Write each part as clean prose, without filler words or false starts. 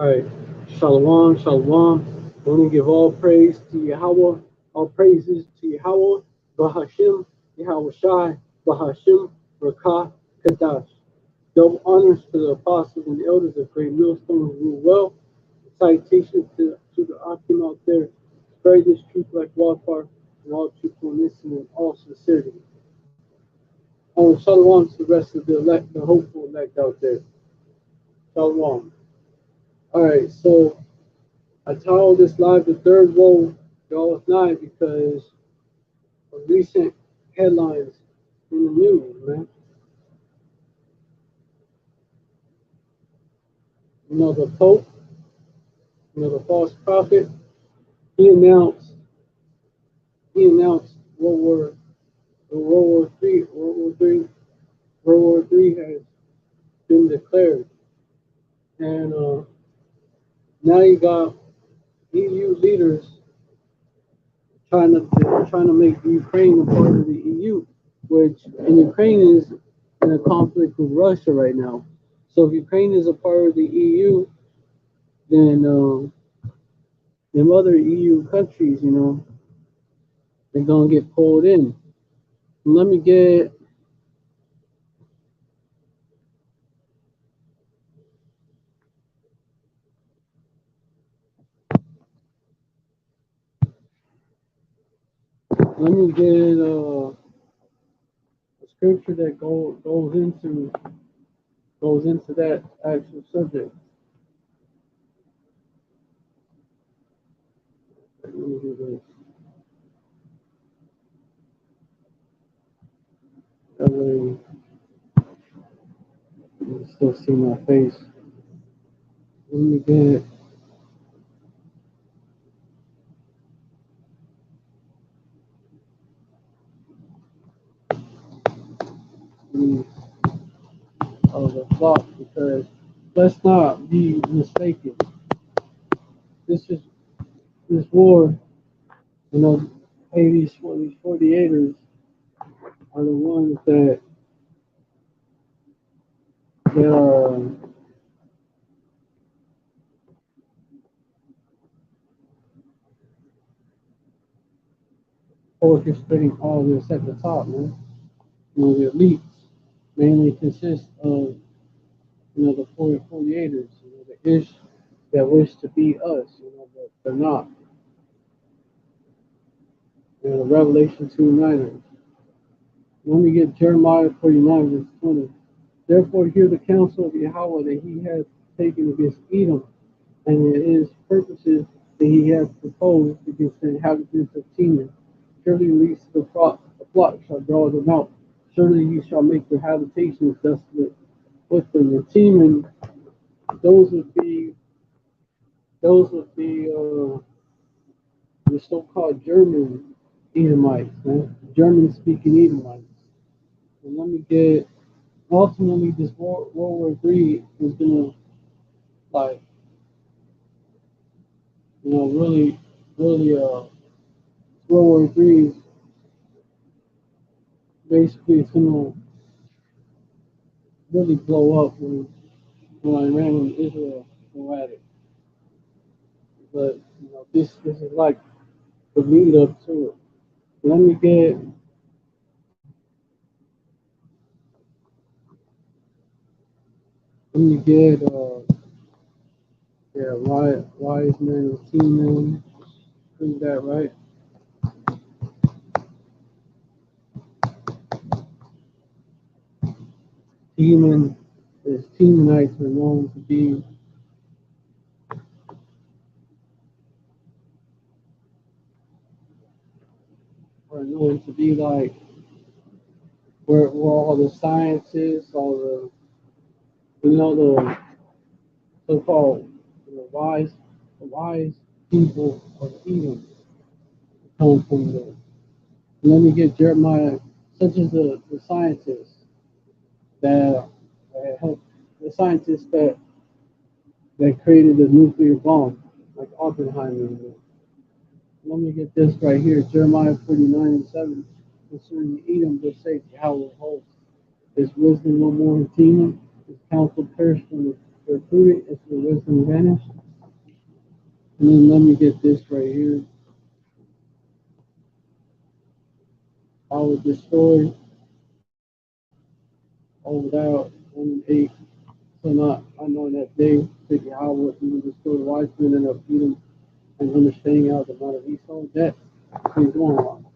All right. Shalom, shalom. I want to give all praise to Yahweh, all praises to Yahweh, Bahashim, Yahweh Shai, Bahashim, Rakah, Kadash. Double honors to the apostles and elders of Great Millstone who rule well. Salutations to the Akim out there. Spread this truth like wildfire and all truthfulness and in all sincerity. Shalom to the rest of the elect, the hopeful elect out there. Shalom. All right, so I titled this live the third woe, draweth nigh, because of recent headlines in the news, man. The Pope, the false prophet, he announced World War World War Three has been declared, and now you got EU leaders trying to make Ukraine a part of the EU, which and Ukraine is in a conflict with Russia right now. So if Ukraine is a part of the EU, then them other EU countries, they're gonna get pulled in. Let me get let me get a scripture that goes into that actual subject. Let me do this. That way you can still see my face. Let me get the the plot because let's not be mistaken. This is this war, you know, hey, these 48ers are the ones that are orchestrating all this at the top, man. The elites mainly consist of, the 48ers, the ish that wish to be us, but they're not. The Revelation 2:9. When we get Jeremiah 49, verse 20. Therefore hear the counsel of Yahweh that he has taken against Edom, and his purposes that he has proposed against the inhabitants of Teman. Surely release the flock shall draw them out. Surely you shall make their habitations desolate with them. And Teman, those would be the so-called German Edomites, man. German speaking Edomites. And let me get ultimately this World War Three is gonna like really World War Three is basically it's gonna really blow up when Iran and Israel go at it. But this is like the lead up to it. Let me get let me get yeah, wise men and team men. Prove that right. Teeman is Teamanites are known to be like where all the scientists, all the so-called the wise people of Edom come from there. Let me get Jeremiah, such as the scientists that help the scientists that created the nuclear bomb, like Oppenheimer. Let me get this right here, Jeremiah 49:7, concerning Edom, thus saith Yahweh of hosts. Is wisdom no more in Teman? His counsel perished from recruited as the wisdom vanished. And then let me get this right here. I will destroy all without 1 and 8. So not I know in that day that Yahweh he will destroy the wise men and of Edom and understanding out the mind of Esau. That's he's going on.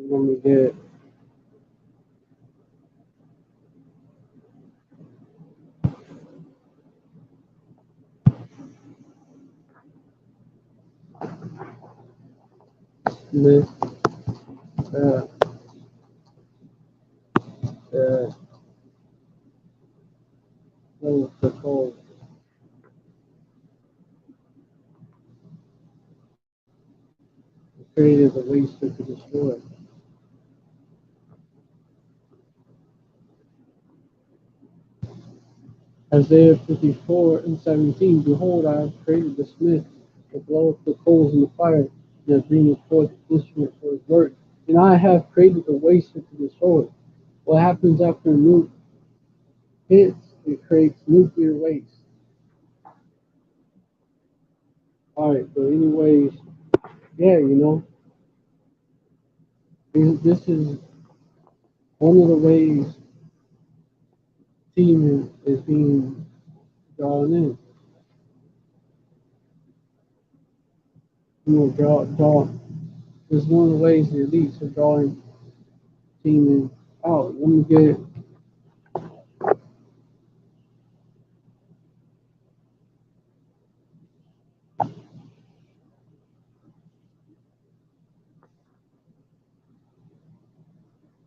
Let me get this uh uh those the code created the waster to destroy. Isaiah 54:17. Behold, I have created the smith that bloweth the coals in the fire, that bringeth forth instrument for his work. And I have created the waster to destroy. What happens after a nuke hits? It creates nuclear waste. Alright, but anyways, yeah, this is one of the ways teaming is being drawn in. Draw. This is one of the ways the elites are drawing teaming out. Let me get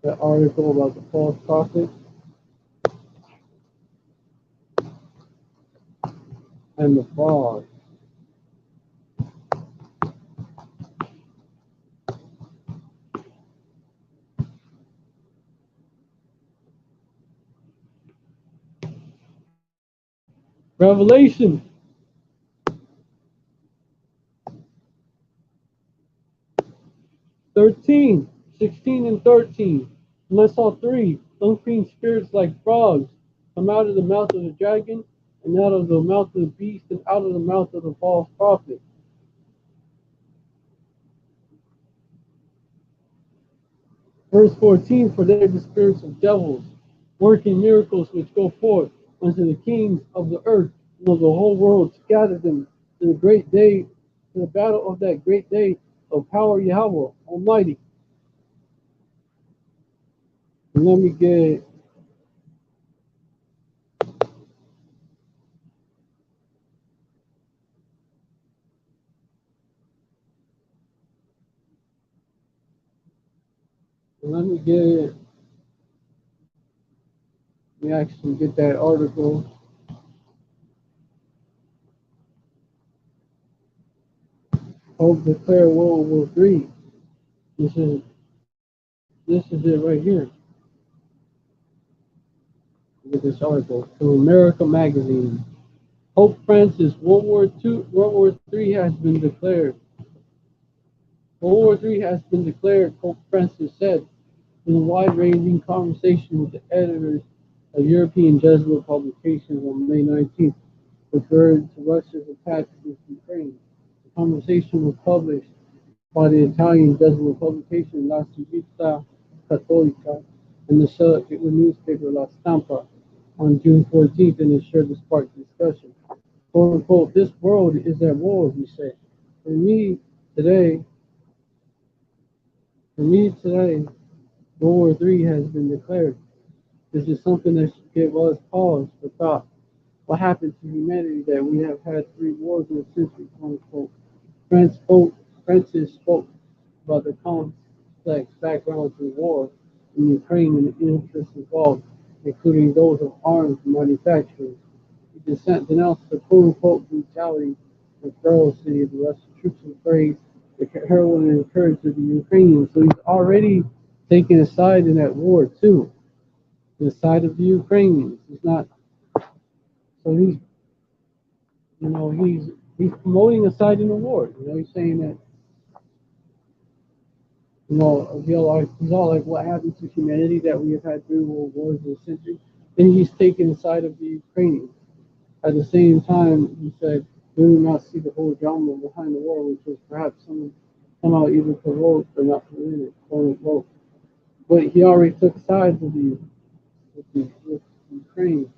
that article about the false prophet and the fraud. Revelation 13, 16 and 13. And I saw three unclean spirits like frogs come out of the mouth of the dragon, and out of the mouth of the beast, and out of the mouth of the false prophet. Verse 14, for they are the spirits of devils, working miracles which go forth unto the kings of the earth and of the whole world to gather them to the great day, to the battle of that great day of power Yahweh Almighty. And let me get let me actually get that article. Hope declare World War III. This is this is it right here. With this article from America Magazine. Pope Francis, World War III has been declared. World War III has been declared, Pope Francis said in a wide-ranging conversation with the editors of European Jesuit publications on May 19th, referred to Russia's attack against Ukraine. The conversation was published by the Italian Jesuit publication La Civiltà Cattolica and the Catholic newspaper La Stampa on June 14th, and it sure to spark discussion. "Quote unquote, this world is at war," he said. For me today, for me today, World War III has been declared. This is something that should give us pause for thought. What happened to humanity that we have had 3 wars in a century, quote unquote. Francis spoke about the complex background to the war in Ukraine and the interests involved, including those of arms manufacturers. He denounced the quote-unquote brutality and ferocity of the Russian troops and praised the heroism and courage of the Ukrainians. So he's already taking a side in that war too. the side of the Ukrainians. It's not. So he's promoting a side in the war. He's saying that he's all like, what happened to humanity that we have had 3 world wars in a century. Then he's taking the side of the Ukrainians. At the same time, he said, we do not see the whole drama behind the war, which was perhaps somehow either provoked or not permitted, quote unquote. But he already took sides with Ukraine.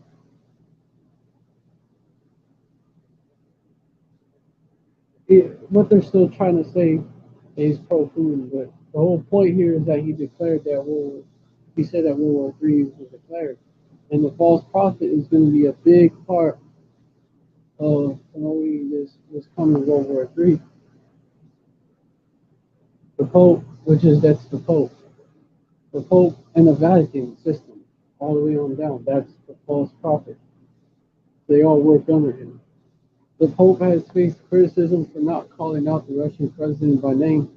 What they're still trying to say is pro Putin, but the whole point here is that he declared that he said that World War III was declared. And the false prophet is going to be a big part of promoting this coming World War III. The Pope, that's the Pope. The Pope and the Vatican system, all the way on down, that's the false prophet. They all work under him. The Pope has faced criticism for not calling out the Russian president by name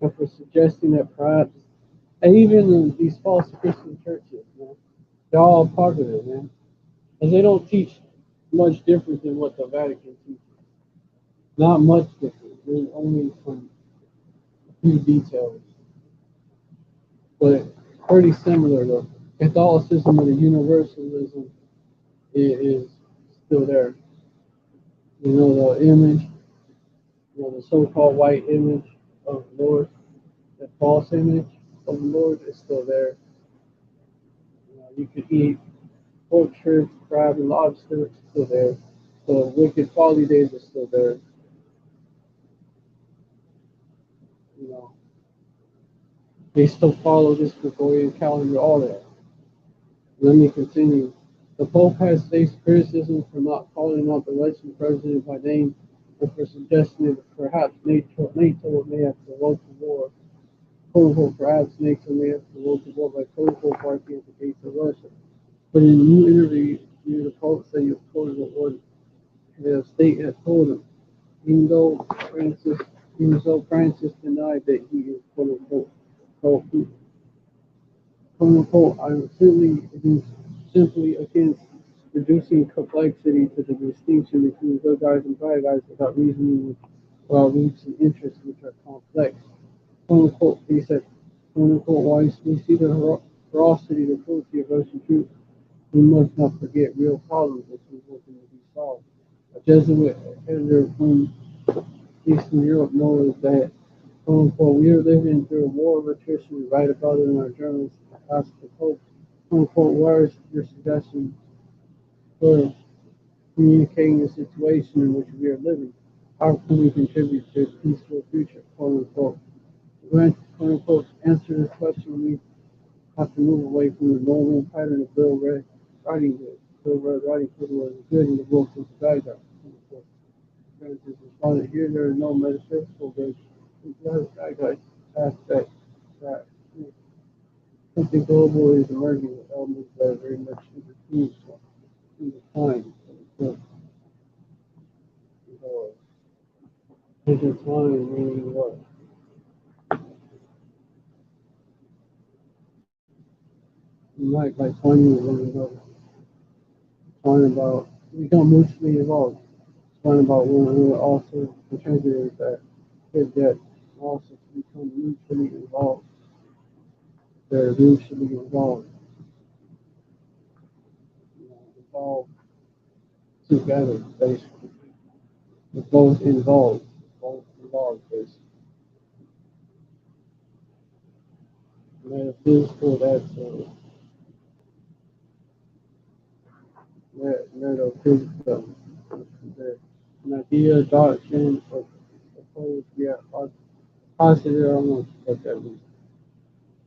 and for suggesting that perhaps, and even in these false Christian churches, man, they're all part of it, man. And they don't teach much different than what the Vatican teaches. Not much different. There's only some few details, but pretty similar though. Catholicism and the universalism is still there. The image, the so-called white image of the Lord, the false image of the Lord is still there. You could eat pork, shrimp, crab, and lobster, it's still there. The wicked folly days are still there. You know, they still follow this Gregorian calendar, all that. Let me continue. The Pope has faced criticism for not calling out the Russian president by name and for suggesting that perhaps NATO may have provoked the war. Quote unquote, perhaps NATO may have provoked the war by quote unquote barking at the gates of Russia. But in a new interview, the Pope said he was quoted what the state had told him, even though Francis, denied that he is quote unquote quote unquote, I'm simply against reducing complexity to the distinction between good guys and bad guys without reasoning about roots and interests which are complex. Quote unquote, he said, quote unquote, while we see the ferocity, the cruelty of Russian troops, we must not forget real problems which are looking to be solved. A Jesuit editor from Eastern Europe knows that, quote unquote, we are living through a war of attrition. We write about it in our journals. Ask the Pope, quote unquote, where is your suggestion for communicating the situation in which we are living? How can we contribute to a peaceful future, quote unquote? When, quote unquote, answer this question, we have to move away from the normal pattern of Bill Red writing good. Bill Red writing good was good and the book was bad. Francis responded, here there is no metaphysical basis. I got aspect that something global is emerging with elements that are very much intertwined. So, intertwined meaning what? Like 20 when we go talking about become mutually involved. Talking about when we also contributors that his debt also to become mutually involved. They're mutually involved. Involved together, basically. They're both involved. Both involved, basically. Metaphysical, that's metaphysical. An idea, doctrine, or opposed, yeah, positive, I don't know what that means.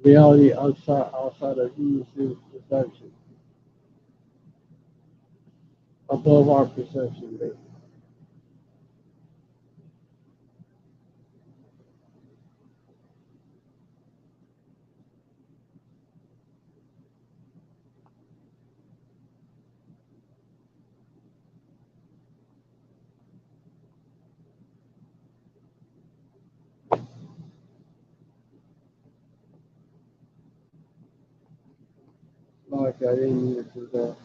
Reality outside of human sense perception, above our perception, basically. Like I didn't mean to do that.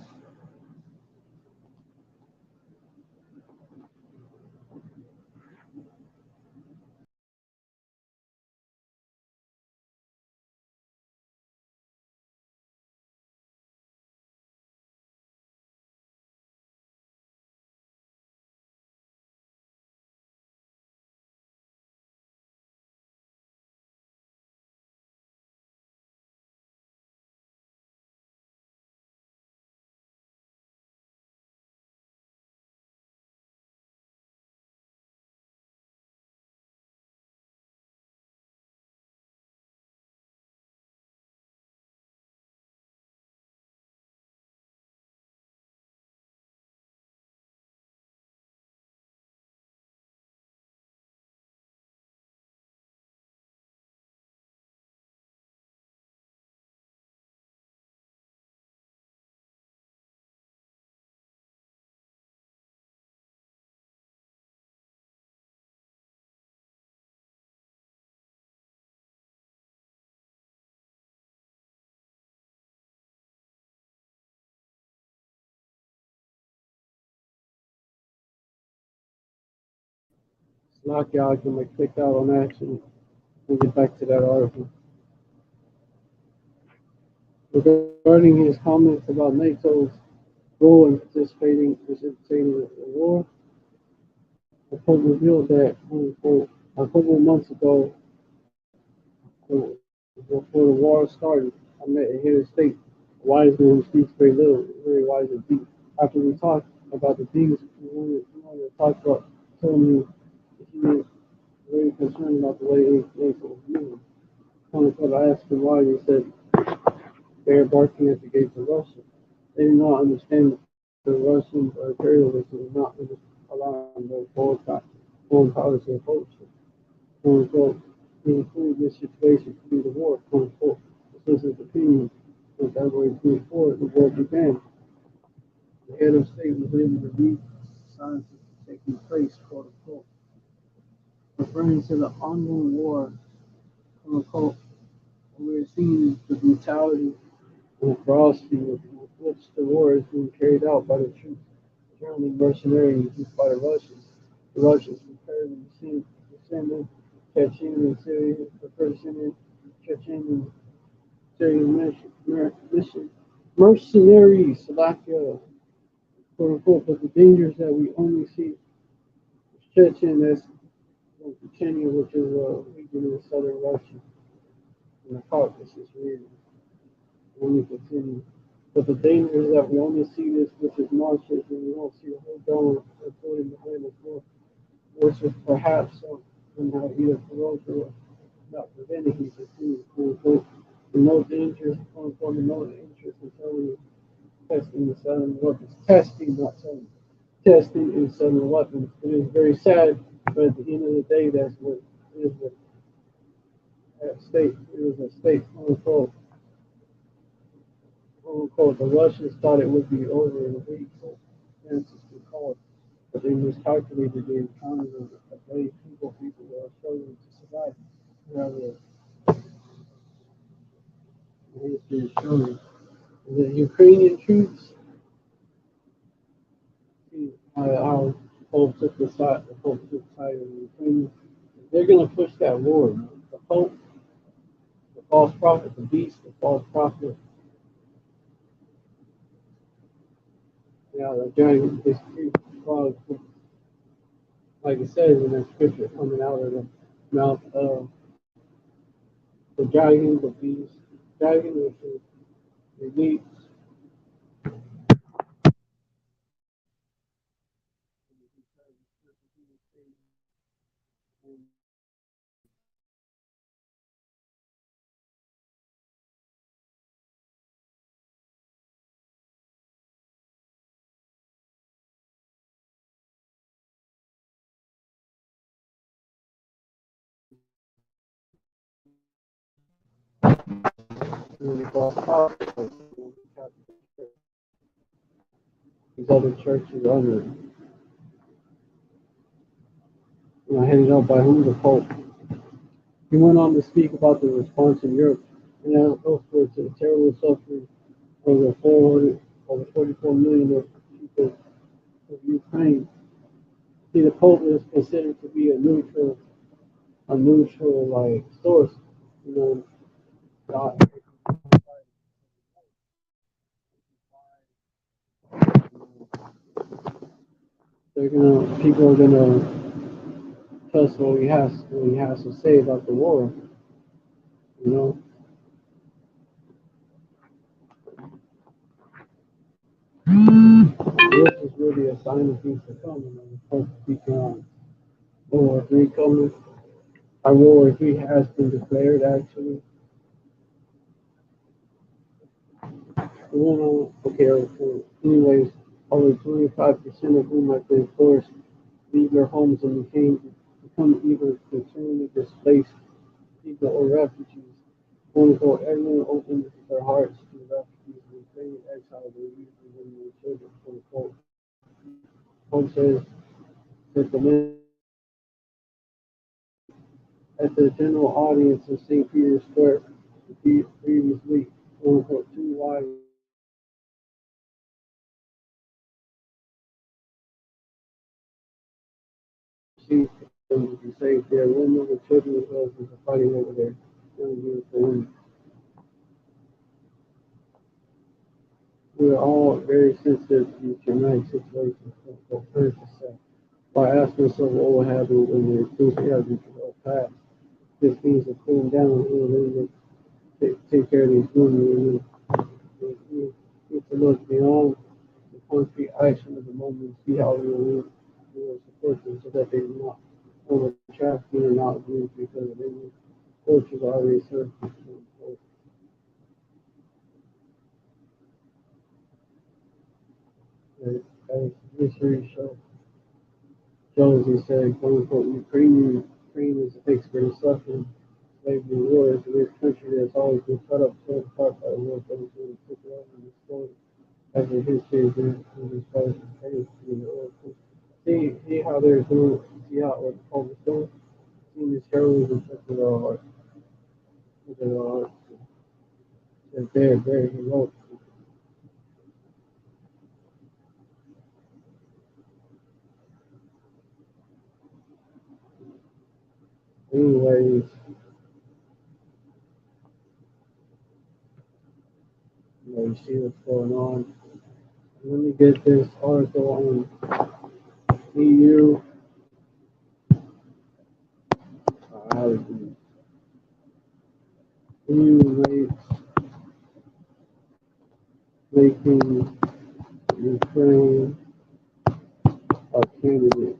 Like I can like click out on action and get back to that article. Regarding his comments about NATO's role in participating in the war, the Pope revealed that quote, a couple of months ago, before the war started, I met a head of state, a wise man who speaks very little, very wise and deep. After we talked about the things we wanted to talk about, he told me that he was very concerned about the way NATO was moving. I asked him why, and he said they are barking at the gates of Russia. They do not understand that the Russians are imperialism and not allowing their foreign policy and culture. Quote unquote. He included this situation to be the war, quote unquote. This is his opinion. On February 24th, the war began. The head of state was able to read signs taking place, quote unquote, referring to the ongoing war, quote unquote. What we're seeing is the brutality and the ferocity with which the war is being carried out by the troops, generally mercenaries used by the Russians. The Russians prepared to send in Chechen and Syria, prefer to send in Chechen and Syrian mercenaries, Slovakia, quote unquote, but the dangers that we only see is Chechen, that's Chechnya, which is a region in southern Russia, in the Caucasus region. Only continue. But the danger is that we only see this, which is monstrous, and we don't see the whole dome unfolding behind us more, which is perhaps somehow either corrosive or not preventing he continues, quote unquote. The no danger, quote unquote, the no interest in selling testing the selling weapons. Testing, not selling. Testing and selling weapons. It is very sad, but at the end of the day, that's what is what at stake. It is a stake, quote unquote. Quote unquote, the Russians thought it would be over in a week, so Francis could call it. But they miscalculated the encounters of brave people who are struggling to survive. Rather, the history is showing the Ukrainian troops, see how the Pope took the side of the Ukrainians. They're going to push that war. The Pope, the false prophet, the beast, the false prophet, the giant, this tree, like it says in that scripture coming out of the mouth of the dragon, the beast, dragon, which is the gates, and the false prophet, these other churches under it. Headed up by whom? The Pope. He went on to speak about the response in Europe and elsewhere to the terrible suffering over 400, over 44 million of people of Ukraine. See, the Pope is considered to be a neutral like source. You know, God, people are gonna trust what he has to say about the war. You know, this is really a sign of things to come. You know, the Pope speaking on World War III coming. Our World War III has been declared actually. Okay, anyways, only 25% of whom have been forced to leave their homes and become either internally displaced people or refugees. Quote unquote, everyone opens their hearts to refugees and Ukrainian exiles are usually women and children. Quote unquote. Pope says that the men at the general audience in St. Peter's Square the previous week. Quote unquote, two wives received them to be saved. Their women and children and husbands are fighting over their young beautiful women. We are all very sensitive to these dramatic situations. What Prince said. By asking ourselves what will happen when the enthusiasm will pass. This means to cool down and take care of these women. We need to look beyond the concrete action of the moment and see how we will support them so that they are not over trafficking or not abused because of any tortures already served. As history shows, he said, quote unquote, Ukraine is a expert in suffering, slavery, and war. It's a rich country that has always been cut up, torn apart by the war. Those who took it over and destroyed as a history is in this part of the case in the oil. See how they're doing, see how what Paul was doing? Seeing this heroism such as our they're very heroic. Anyways, you see what's going on. Let me get this article on EU. Uh, EU making Ukraine a candidate.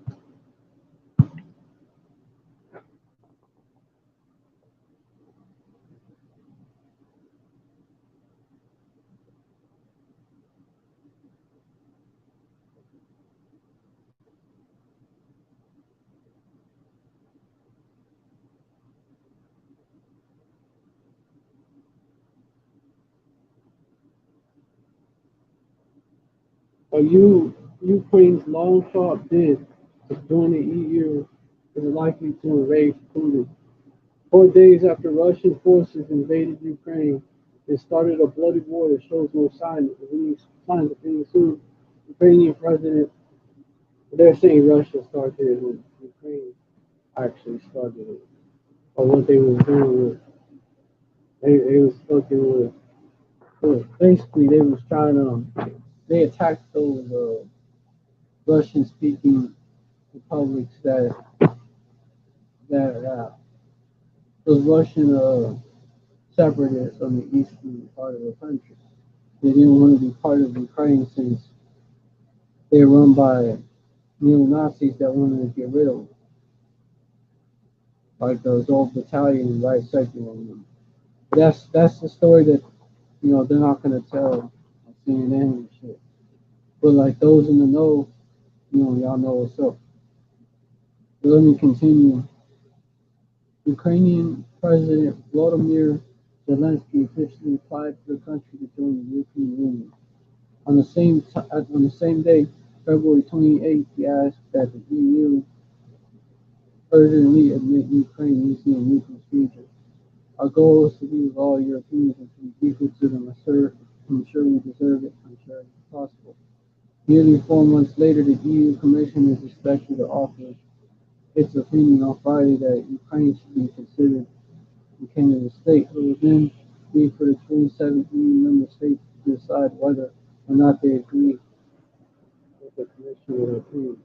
Ukraine's long shot bid to join the EU is likely to enrage Putin. 4 days after Russian forces invaded Ukraine and started a bloody war that shows no signs of being soon, Ukrainian President, they're saying Russia started it when Ukraine actually started it. Or what they was doing was they was fucking basically they was trying to they attacked those Russian speaking republics that those Russian separatists on the eastern part of the country. They didn't want to be part of Ukraine since they're run by neo Nazis that wanted to get rid of them, like those old battalion right secular ones. That's the story that they're not gonna tell on CNN and shit. But like those in the know, y'all know what's up. But let me continue. Ukrainian President Volodymyr Zelensky officially applied for the country to join the European Union. On the same day, February 28th, he asked that the EU urgently admit Ukraine using a new procedure. Our goal is to be with all Europeans and to be equal to them, ensure we Nearly 4 months later, the EU Commission is expected to offer its opinion on Friday that Ukraine should be considered a candidate state. It will then be for the 27 EU member states to decide whether or not they agree with the Commission opinion.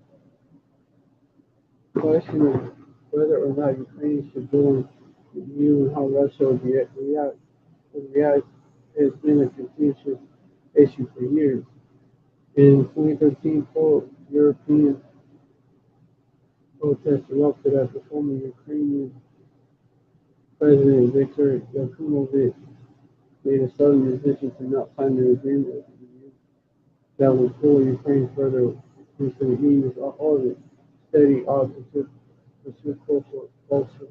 The question of whether or not Ukraine should join the EU and how Russia would react has been a contentious issue for years. In 2013, pro-European protests erupted after former Ukrainian President Viktor Yanukovych made a sudden decision to not sign the agreement with the EU that would pull Ukraine further into the EU's orbit. Steady odds to pursue closer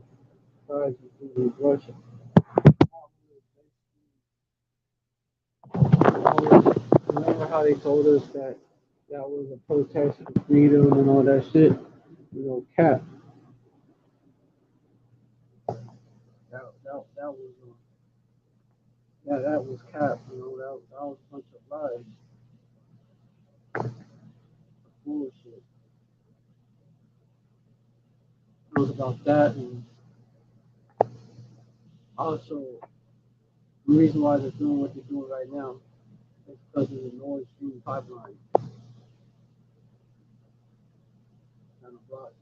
ties with Russia. Remember how they told us that that was a protest for freedom and all that shit? Cap. That was cap. That was a bunch of lies, bullshit. It was about that, and also the reason why they're doing what they're doing right now is because of the Nord Stream pipeline kind of block.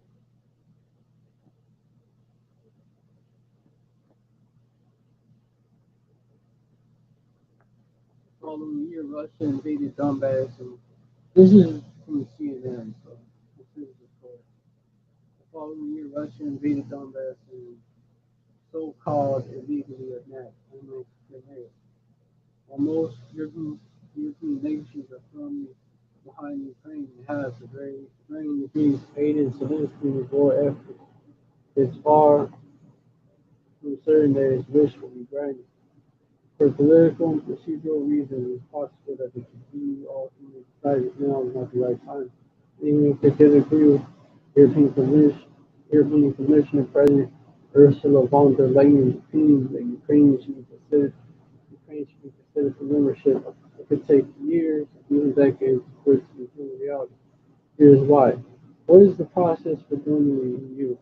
The following year, Russia invaded Donbass, and this is from CNN, so this is the story. The following year, Russia invaded Donbass and so-called illegally annexed Crimea. While most European nations are firmly behind Ukraine and have the varying degrees aided Zelensky in his war effort, it's far from certain that his wish will be granted. For political and procedural reasons, it's possible that the EU ultimately decided now is not the right time. Even if they disagree with European Commissioner President Ursula von der Leyen's opinion that Ukraine should be considered for membership. It could take years, even decades, for it to become a reality. Here's why. What is the process for joining the EU?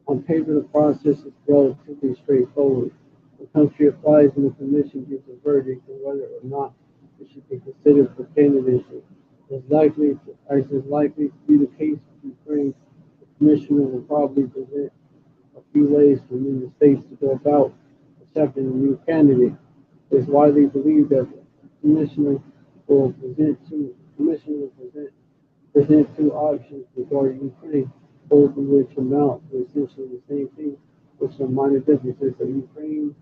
On paper, the process is relatively straightforward. The country applies and the Commission gives a verdict on whether or not it should be considered for candidacy. As is likely to be the case with Ukraine, the Commissioner will probably present a few ways for member states to go about accepting a new candidate. It is widely believed that the Commissioner will present two options regarding Ukraine, both of which amount to essentially the same thing, with some minor differences. The Ukraine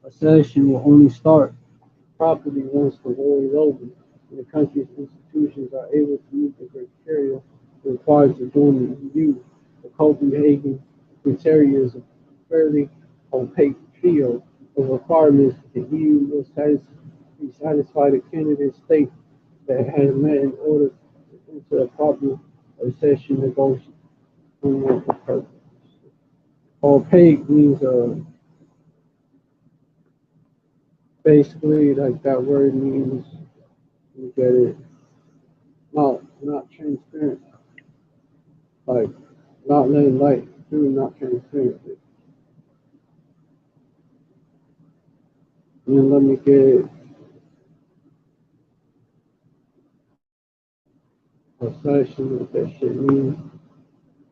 accession will only start properly once the war is over and the country's institutions are able to meet the criteria required to join the EU. The Copenhagen criteria is a fairly opaque trio of requirements that the EU must be satisfied a candidate state that has met in order to enter a proper accession negotiation. Opaque means basically like that word means you get it not transparent, like not letting light through, not transparent. And then let me get a session what that shit means.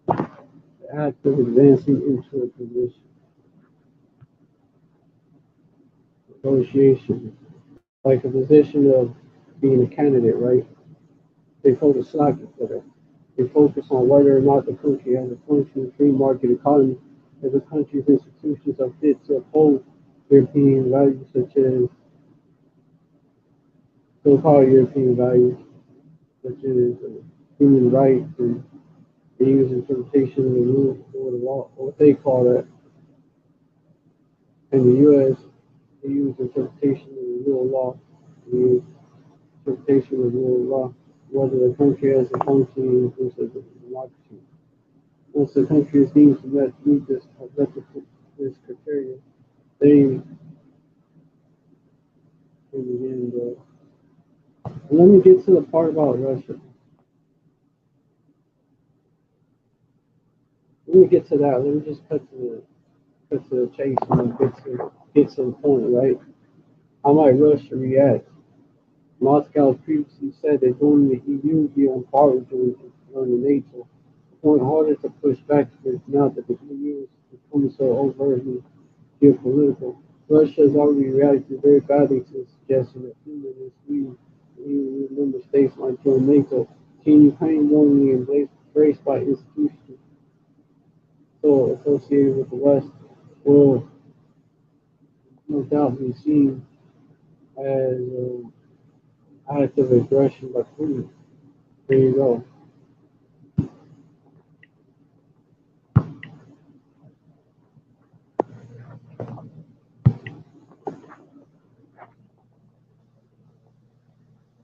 The act of advancing into a position. Negotiation. Like a position of being a candidate, right? They focus slacking for that. They focus on whether or not the country has a functioning free market economy, if the country's institutions are fit to uphold European values such as so-called European values, such as human rights and the EU's interpretation of the rules or the law, or what they call that. In the U.S., they use interpretation of the rule of law, the EU's interpretation of the rule of law, whether the country has a functioning inclusive democracy. Once the country is deemed to meet this criteria, they can begin Let me get to the part about Russia. Let me get to that. Let me just cut to the chase and get to the point, right? How might Russia react? Moscow previously said that joining the EU would be on par with joining NATO. Point harder to push back against now that the EU is becoming so overtly geopolitical. Russia has already reacted very badly to the suggestion that Finland and Sweden, EU member states, might join NATO. Seeing Ukraine warmly embraced by institutions so associated with the West will no doubt be seen as act of aggression by Putin. There you go.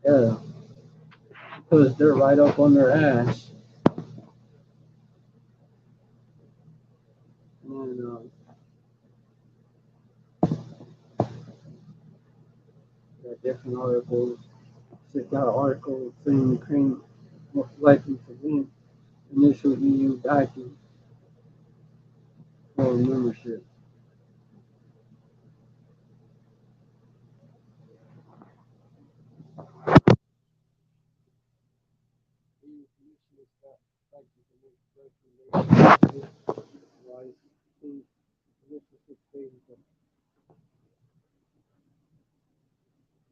Yeah, because they're right up on their ass. And got different articles. Check out an article saying Ukraine most likely to win initial EU backing for membership. EU Commission is expected to make recommendations why things initial stages of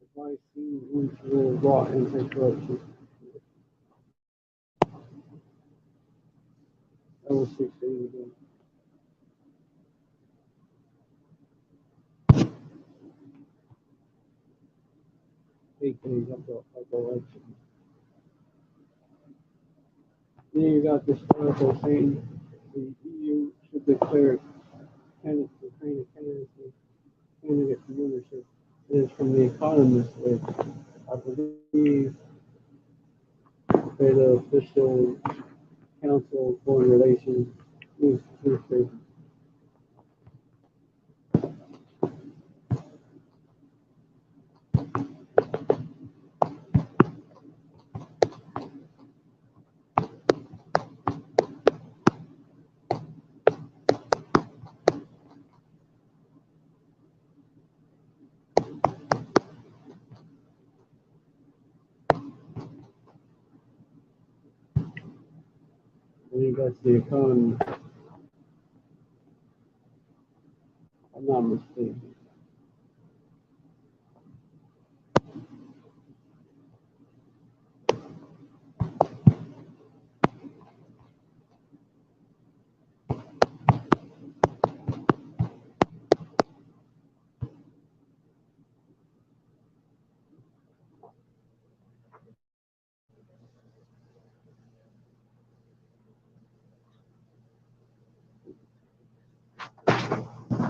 advice seen into law anti-corruption. That was 6 days ago. 8 days of the election. Then you got this article saying the EU should declare Ukraine a candidate for membership. It is from The Economist, which I believe they're the official Council of Foreign Relations newspaper. I think that's The Economist. I'm not mistaken.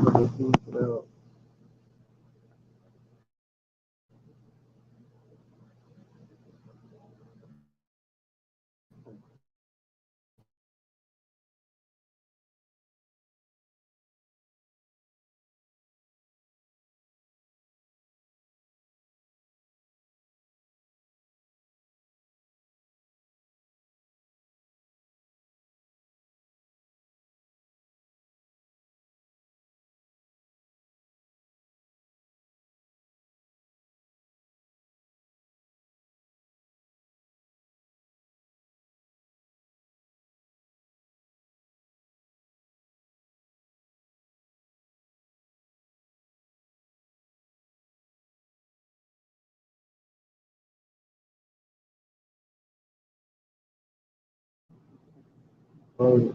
But I think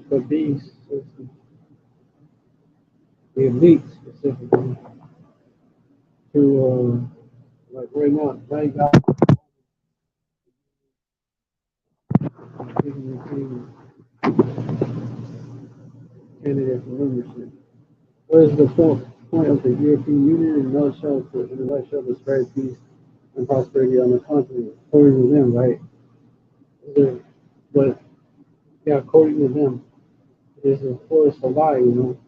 for these, the elite specifically, to like right now you got Ukraine candidate for membership. What is the point of the European Union in a nutshell to spread peace and prosperity on the continent, according to them, right? There- But yeah, according to them, it is of course a lie, you know.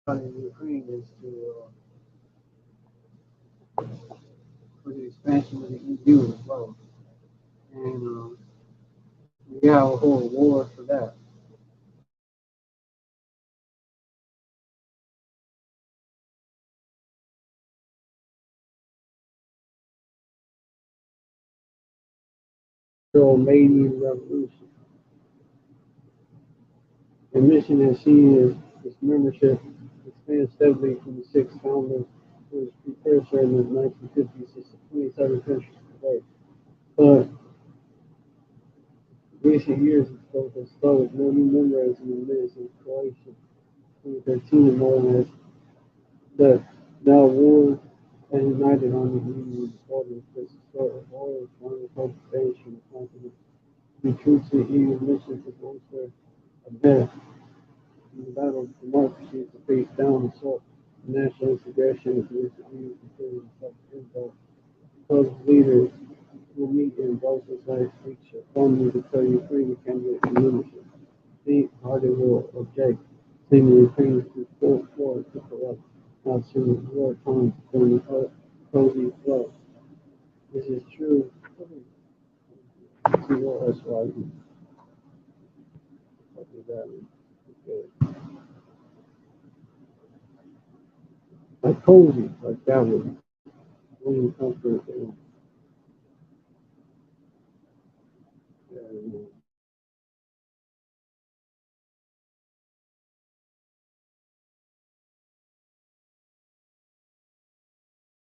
in Ukraine is to for the expansion of the EU as well, and we have a whole war for that. So Madian Revolution. The mission has seen its membership expand steadily from the six founders to its precursor in the 1950s to 27 countries today. But recent years, its growth has slowed. No new member has been admitted since Croatia 2013, and more than has the now war and united on the EU borders this sort of oil final cultivation of confidence. The troops in the EU mission to bolster a death in the battle of democracy to face down assault and national integration against the EU considering self-import. Club leaders will meet in Brussels last week shall formally declare Ukraine a candidate for membership. State party will object, saying Ukraine is too poor to corrupt, not soon war times during the cozy flow. This is true. See what else why you do that. Okay. Like cozy, like that one. William Comfort and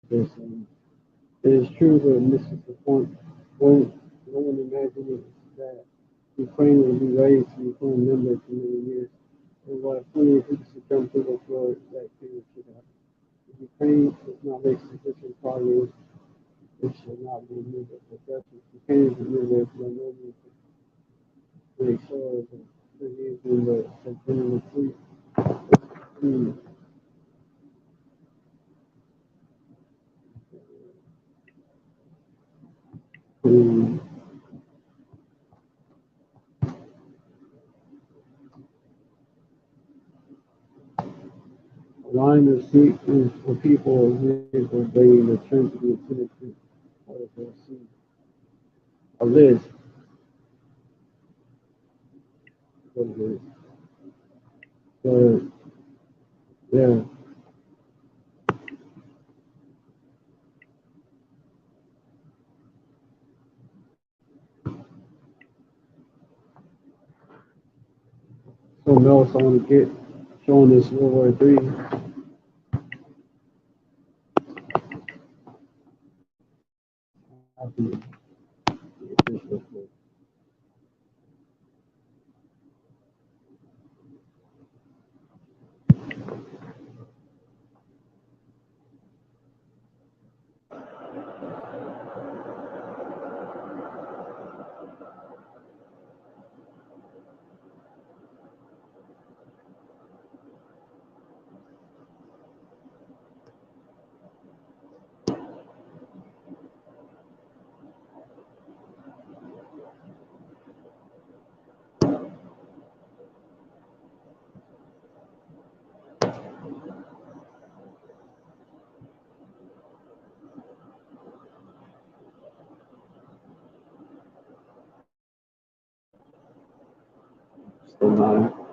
this. It is true, but misses the point. No one imagined that Ukraine would be ready to become a member for many years. And while plenty of people succumb to the floor that things should happen. If Ukraine does not make sufficient progress, it should not be a member. But that's what Ukraine is a member for no reason. They saw as a reason that has been in the fleet. Hmm. Hmm. A line of seat is for people who obeying the terms to be attended to Article C. A list, what it is. But yeah, something else I want to get showing this World War Three. So nigh.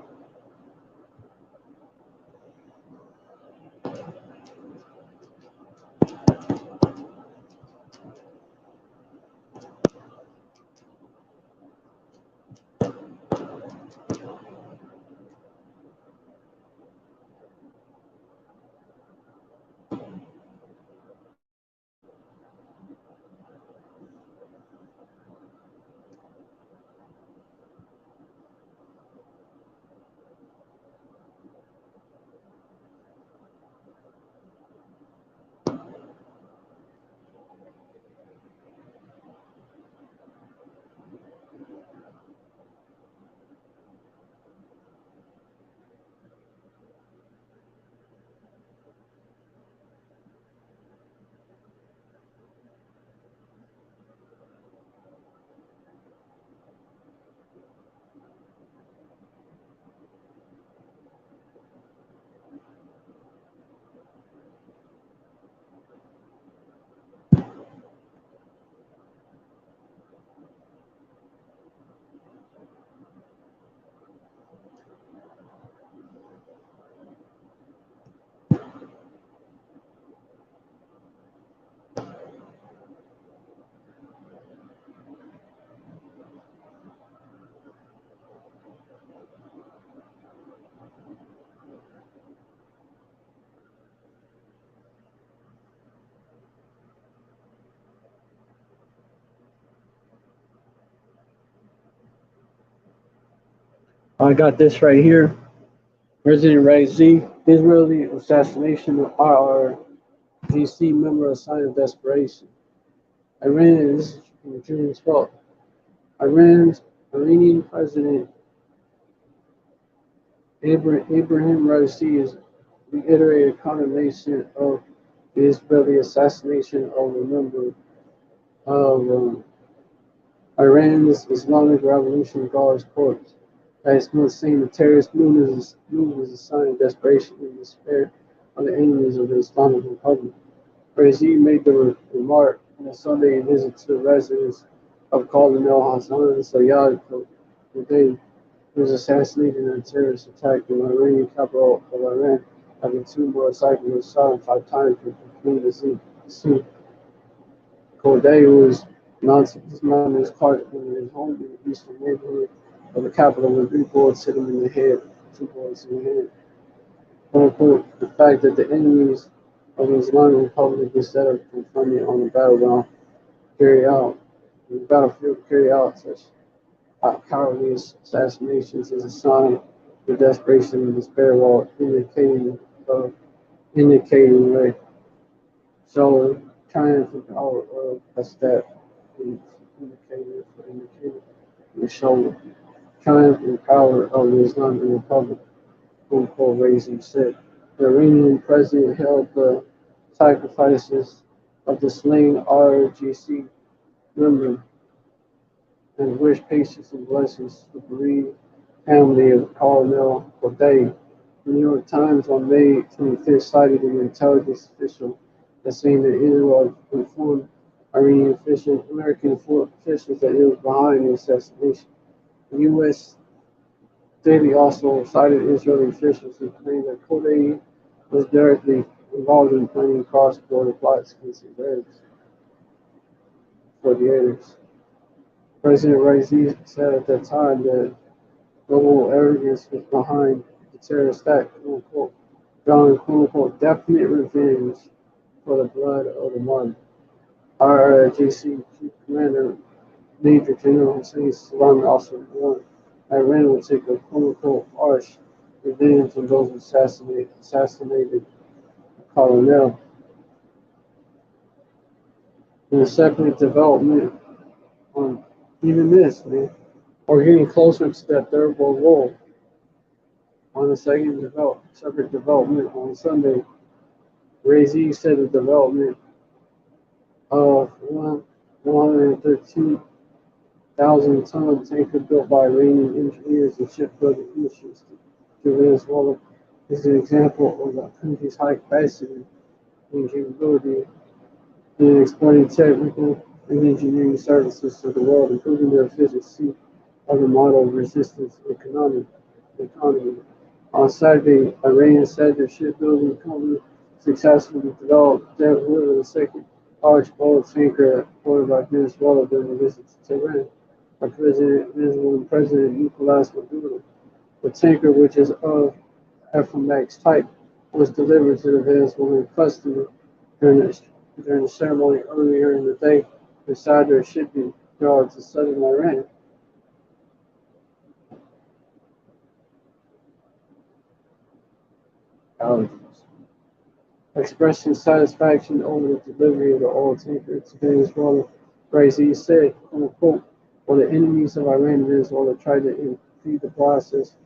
I got this right here. President Ray Z. Israeli assassination of RRGC member, a sign of desperation. Iran is from June 12th. Iranian President Abraham Raisi has reiterated condemnation of the Israeli assassination of a member of Iran's Islamic Revolution Guards Corps. Last month, saying the terrorist move is a sign of desperation and despair of the enemies of the Islamic Republic. Raisi made the remark on a Sunday visit to the residence of Colonel Hassan Sayyad Khudayr, who was assassinated in a terrorist attack in the Iranian capital of Iran, having two motorcycles were shot and 5 times for completing the scene. Khudayr was mounted in his car in his home in the eastern neighborhood of the capital with 3 bullets hit him in the head, 2 bullets in the head. Quote, the fact that the enemies of the Islamic Republic, instead of confronting on the battlefield carry out such cowardly assassinations is a sign of desperation and despair while indicating like showing triumph and power of a step indicated and show triumph and power of the Islamic Republic, unquote, Raisi said. The Iranian president held the sacrifices of the slain RGC member and wished patience and blessings to the bereaved family of Colonel Khudayr. The New York Times on May 25th cited an intelligence official as saying that Israel informed American officials that it was behind the assassination. The U.S. Daily also cited Israeli officials who claimed that Khudayr was directly involved in planning cross-border plots against Arabs for the Arabs. President Raisi said at that time that global arrogance was behind the terrorist act, unquote, drawing quote-unquote definite revenge for the blood of the martyrs. RRGC Chief Commander Major General Hussein Salami also warned Iran would take a quote-unquote harsh revenge on those who assassinated Colonel. In a separate development on even this, man, we're getting closer to that third world war. On a separate development on Sunday, Raisi said the development of 113,000-ton tanker built by Iranian engineers and shipbuilding industries to Venezuela is an example of the country's high capacity and capability in exporting technical and engineering services to the world, improving the efficiency of the model of resistance economy. On Saturday, Iran said their shipbuilding company successfully developed the second large bulk tanker ordered by Venezuela during a visit to Tehran by Venezuelan President Nicolas Maduro. The tanker, which is of FMX type, was delivered to the Venezuelan customer during the ceremony earlier in the day beside their shipping yards in southern Iran. Expressing satisfaction over the delivery of the oil tanker to Venezuela, Raisi said, quote, while the enemies of Iran and Venezuela tried to impede the process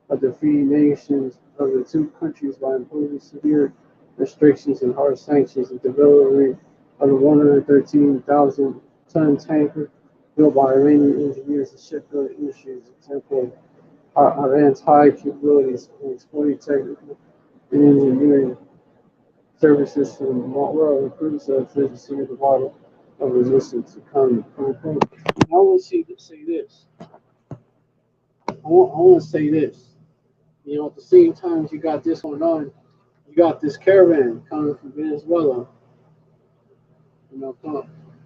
of the free nations of the two countries by imposing severe restrictions and harsh sanctions, the delivery of the 113,000-ton tanker built by Iranian engineers and shipbuilding industries, example of Iran's high capabilities in exporting technical and engineering services to the world improves the efficiency of the model of resistance economy. I want to say this. I want to say this. You know, at the same time as you got this going on, you got this caravan coming from Venezuela. You know,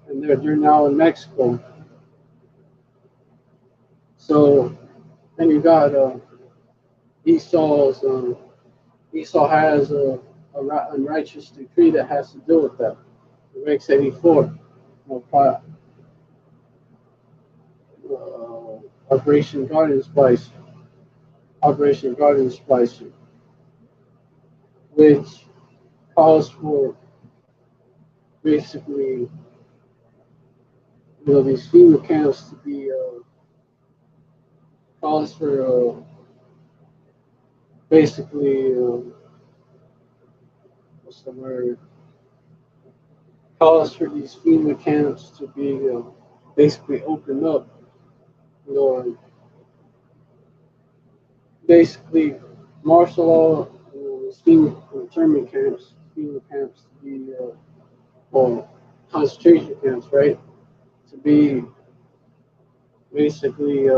and they're now in Mexico. So then you got Esau's. Esau has a unrighteous decree that has to do with that. Rex 84. Operation Garden Spice. Operation Garden Splicer, which calls for basically, these FEMA camps to be, calls for, basically, what's the word? Calls for these FEMA camps to be, basically opened up, you know, basically martial law, FEMA internment camps, FEMA camps to be, or concentration camps, right? To be basically,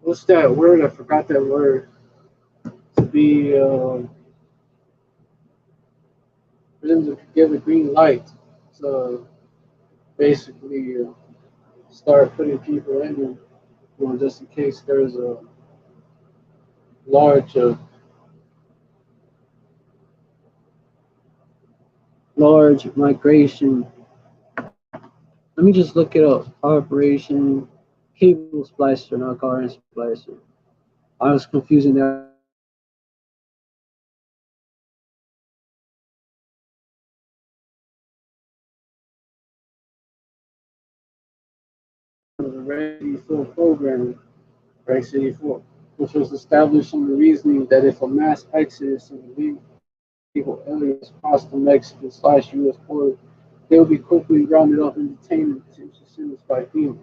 what's that word? I forgot that word. To be, for them to give a green light to basically, start putting people in them, just in case there's a large, large migration. Let me just look it up. Operation Cable Splicer, not Garden Splicer. I was confusing that with the Red 84 program, Rex 84, which was established on the reasoning that if a mass exodus of illegal aliens crossed the Mexican/U.S. border, they would be quickly rounded up and detained in detention centers by FEMA.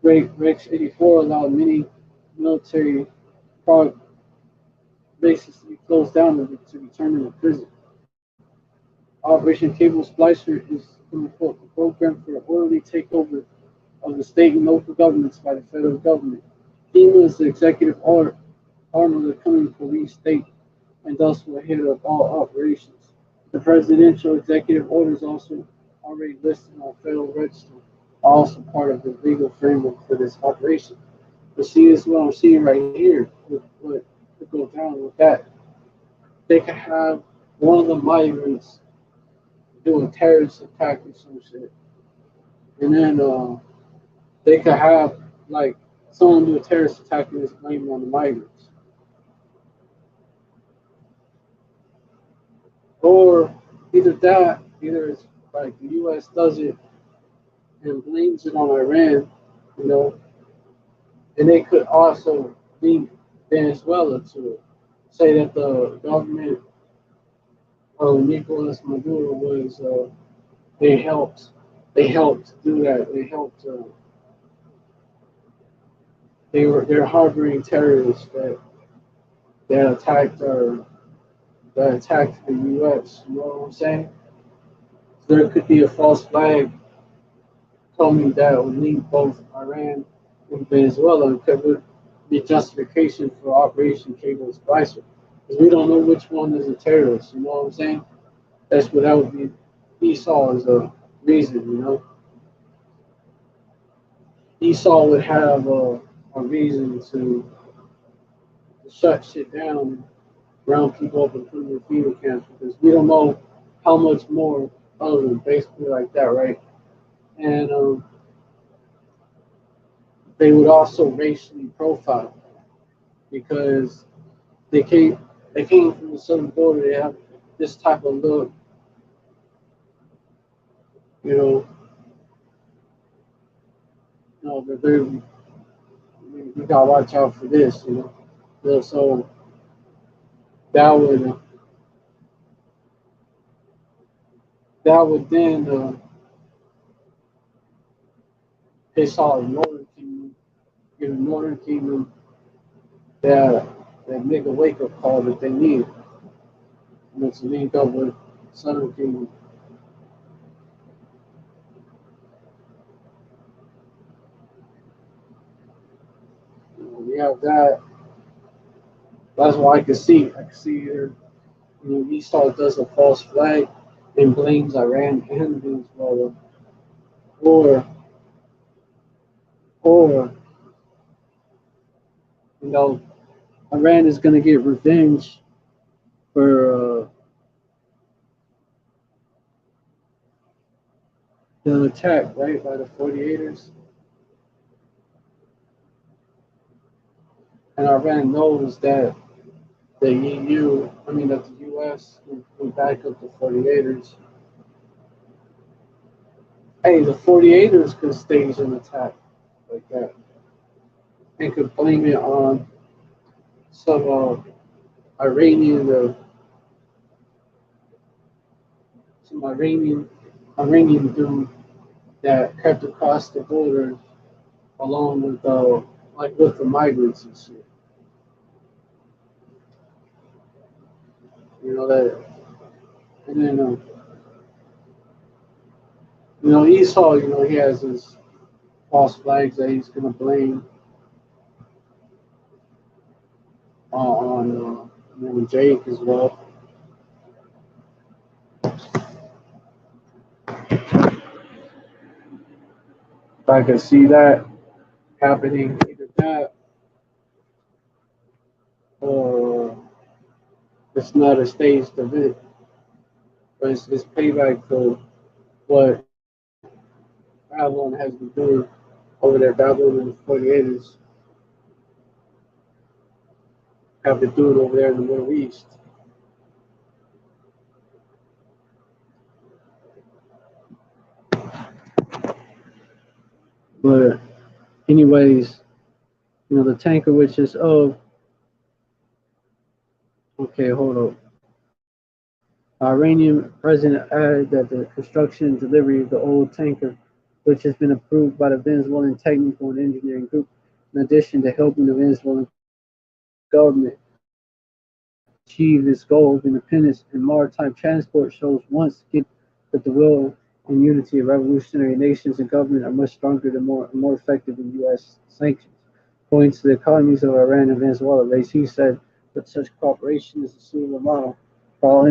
Rex 84 allowed many military bases to be closed down and to be turned into prison. Operation Cable Splicer is a program for an orderly takeover of the state and local governments by the federal government. FEMA is the executive arm of the coming police state and thus will head of all operations. The presidential executive orders also already listed on Federal Register are also part of the legal framework for this operation. But see, this is what I'm seeing right here with what could go down with that. They could have one of the migrants do a terrorist attack or some shit, and then they could have like someone do a terrorist attack and it's blamed on the migrants, or either it's like the U.S. does it and blames it on Iran, you know, and they could also link Venezuela to it. Say that the government of Nicolas Maduro was, they helped they helped do that. They're harboring terrorists that attacked our that attacked the U.S. You know what I'm saying? There could be a false flag coming that would link both Iran and Venezuela and could be justification for Operation Cable Splicer. Because we don't know which one is a terrorist. You know what I'm saying? That's what that would be. Esau is a reason. Esau would have a reason to shut shit down, round people up and put them in feeder camps because we don't know how much more other than basically like that, right? And they would also racially profile because they came they came from the southern border. They have this type of look, you know. That we gotta watch out for this, you know. So that would then piss off the northern kingdom, give the northern kingdom that make a wake up call that they need. And it's linked up with southern kingdom. We have that. That's why I can see here, Esau does a false flag and blames Iran and Venezuela, or or you know, Iran is going to get revenge for the attack, right, by the 48ers. and Iran knows that the EU, I mean that the US will back up the 48ers. Hey, the 48ers could stage an attack like that and could blame it on some Iranian, some Iranian dude that crept across the border along with like with the migrants and shit. You know that, and then Esau. He has his false flags that he's gonna blame on Jake as well. If I could see that happening, either that or it's not a staged event, but it's payback for what Babylon has been doing over there. Babylon and the 48ers have been doing over there in the Middle East. But anyways, the tanker, which is okay, hold up. Iranian president added that the construction and delivery of the old tanker, which has been approved by the Venezuelan Technical and Engineering Group, in addition to helping the Venezuelan government achieve its goal of independence in maritime transport, shows once again that the will and unity of revolutionary nations and government are much stronger and more effective than U.S. sanctions. Pointing to the economies of Iran and Venezuela, Raisi said that such cooperation is a suitable model for all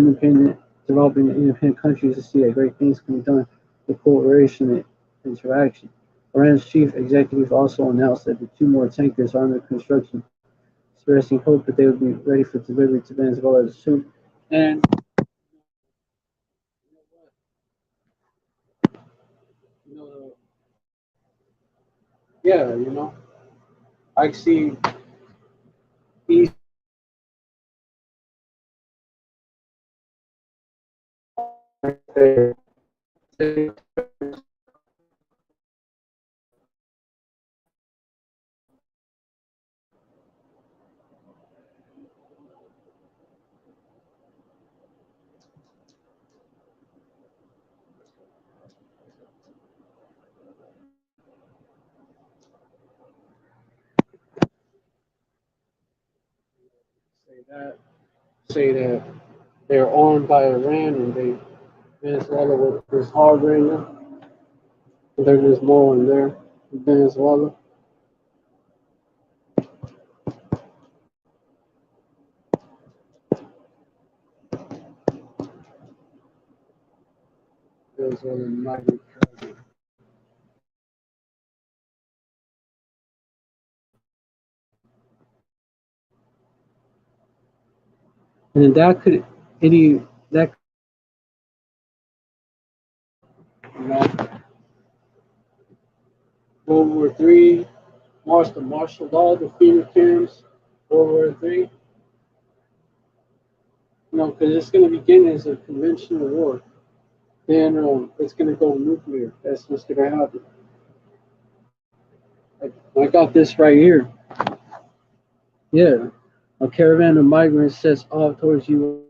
developing and independent countries to see that great things can be done with cooperation and interaction. Iran's chief executive also announced that the two more tankers are under construction, expressing hope that they will be ready for delivery to Venezuela soon. And you know, yeah, I see East say that say that they're armed by Iran and Venezuela is hard right now. There's more in there in Venezuela. Venezuela migrant traffic. And that could any that know World War III, the martial law, the FEMA camps, World War III. Because it's going to begin as a conventional war. Then it's going to go nuclear. That's what's going to happen. I got this right here. Yeah. A caravan of migrants sets off towards you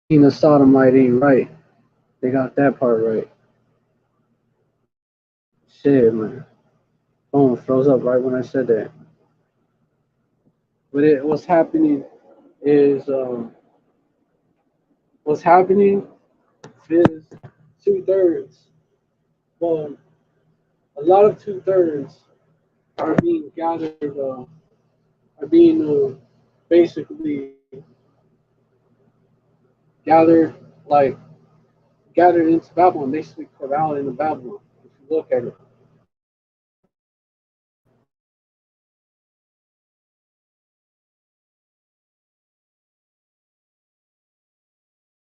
being a sodomite ain't right. They got that part right. Shit, man. Phone froze up right when I said that. But what's happening is what's happening is 2/3. Well, a lot of 2/3 are being gathered, are being basically gathered, like gathered into Babylon. They speak corral into Babylon. If you look at it,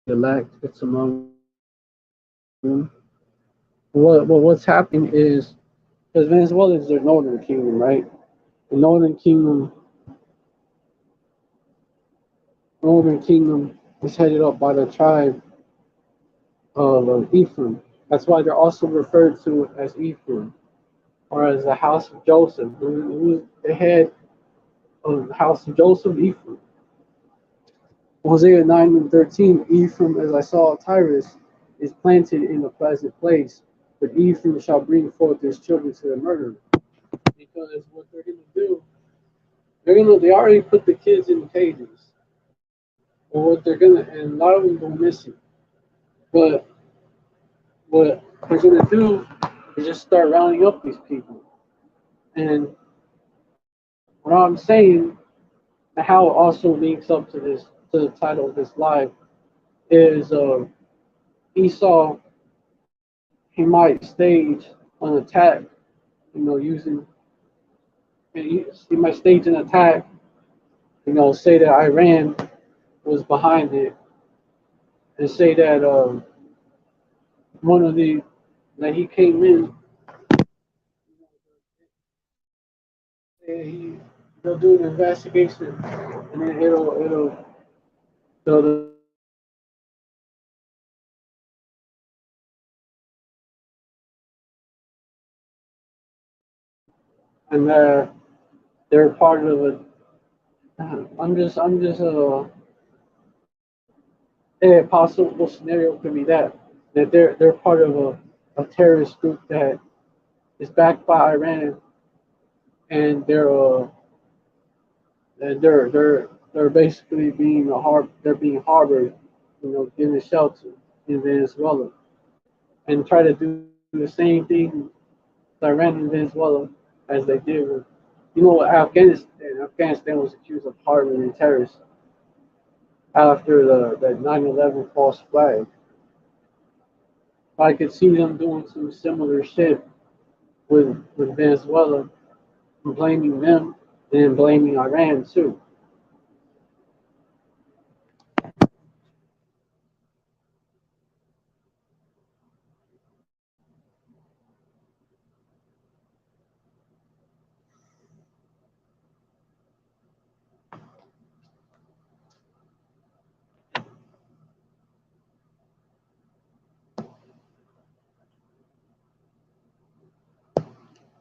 elect, it's among them. What's happening is because Venezuela is their northern kingdom, right? The northern kingdom is headed up by the tribe of Ephraim. That's why they're also referred to as Ephraim or as the house of Joseph. Who's the head of the house of Joseph? Ephraim. Hosea 9 and 13, Ephraim, as I saw Tyrus, is planted in a pleasant place, but Ephraim shall bring forth his children to the murder. Because what they're gonna do, they already put the kids in cages. But what they're gonna, and a lot of them go missing. But what they're gonna do is just start rounding up these people. And what I'm saying, and how it also links up to this, to the title of this live, is Esau, he might stage an attack, using, he might stage an attack, say that Iran was behind it, and say that one of the, that he came in, and they'll do an investigation, and then they'll and they're part of a. A possible scenario could be that they're part of a terrorist group that is backed by Iran, and they're basically they're being harbored, in a shelter in Venezuela, and try to do the same thing with Iran and Venezuela as they did with, Afghanistan. Afghanistan was accused of harboring terrorists after the 9/11 false flag. I could see them doing some similar shit with Venezuela, and blaming them and blaming Iran too.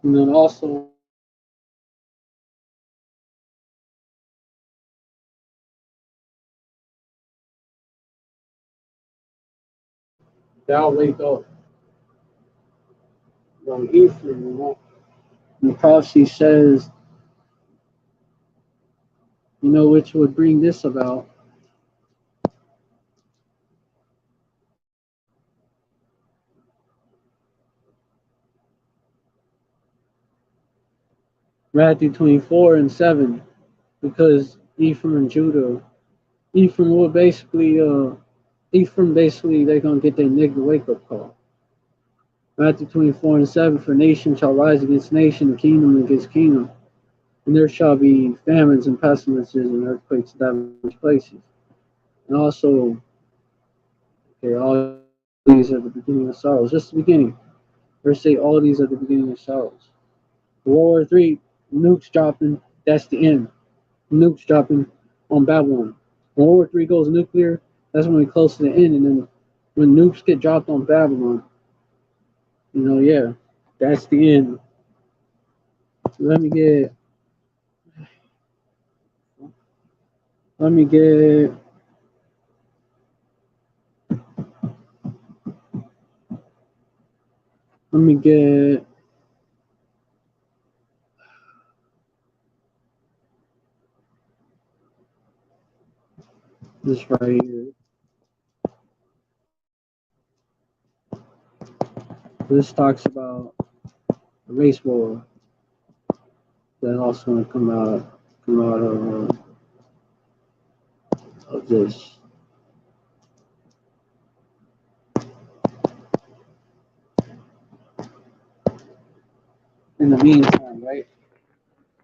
And then also that'll wake up Ephraim, And the prophecy says, which would bring this about. Matthew 24 and 7, because Ephraim and Judah, Ephraim will basically, Ephraim basically, they're going to get their nigga wake up call. Matthew 24 and 7, for nation shall rise against nation, and kingdom against kingdom, and there shall be famines and pestilences and earthquakes in diverse places. And also, okay, all these are the beginning of sorrows. Just the beginning. Verse 8, all these are the beginning of sorrows. World War III, nukes dropping, that's the end. Nukes dropping on Babylon. When World War III goes nuclear, that's when we're close to the end. And then when nukes get dropped on Babylon, yeah, that's the end. Let me get let me get Let me get this right here. This talks about a race war that also going to come out of this. In the meantime, right?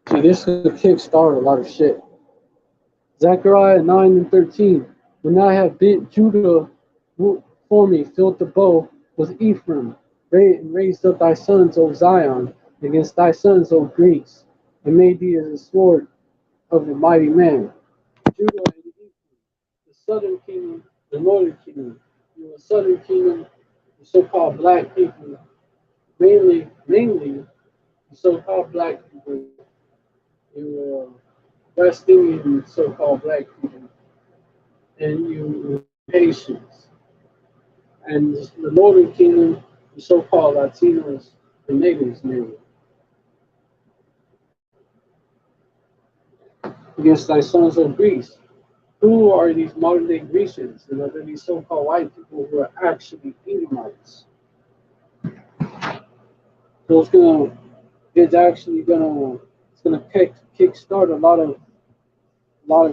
So this could kickstart a lot of shit. Zechariah 9 and 13. When I have bent Judah for me, filled the bow with Ephraim, and raised up thy sons, O Zion, against thy sons, O Greece, and made thee as a sword of a mighty man. Judah and Ephraim, the southern kingdom, the northern kingdom. The southern kingdom, the so-called black people, mainly the so-called black people, you West Indian so-called black people, and you Haitians, and the northern kingdom, the so-called Latinos and natives, mainly against thy sons of Greece. Who are these modern-day Grecians? And are these so-called white people who are actually Edomites? So it's gonna kick start a lot of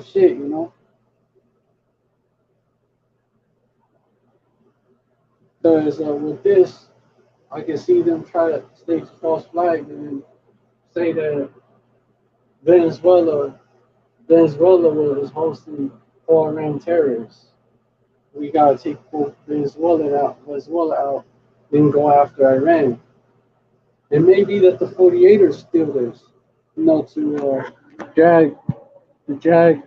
shit, you know. Because with this, I can see them try to stage a false flag and then say that Venezuela is hosting all around terrorists. We gotta take Venezuela out, then go after Iran. It may be that the 48ers steal this, to drag drag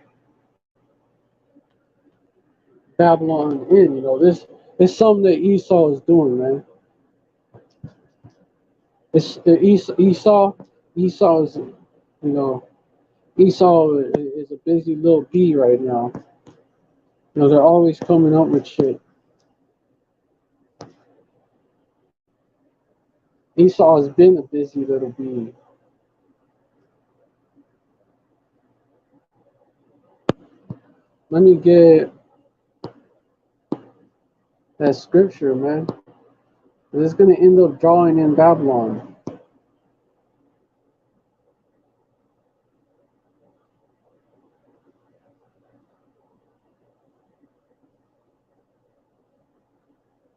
Babylon in. This is something that Esau is doing, man. It's Esau is, Esau is a busy little bee right now. They're always coming up with shit. Esau has been a busy little bee. Let me get that scripture, man. It's going to end up drawing in Babylon.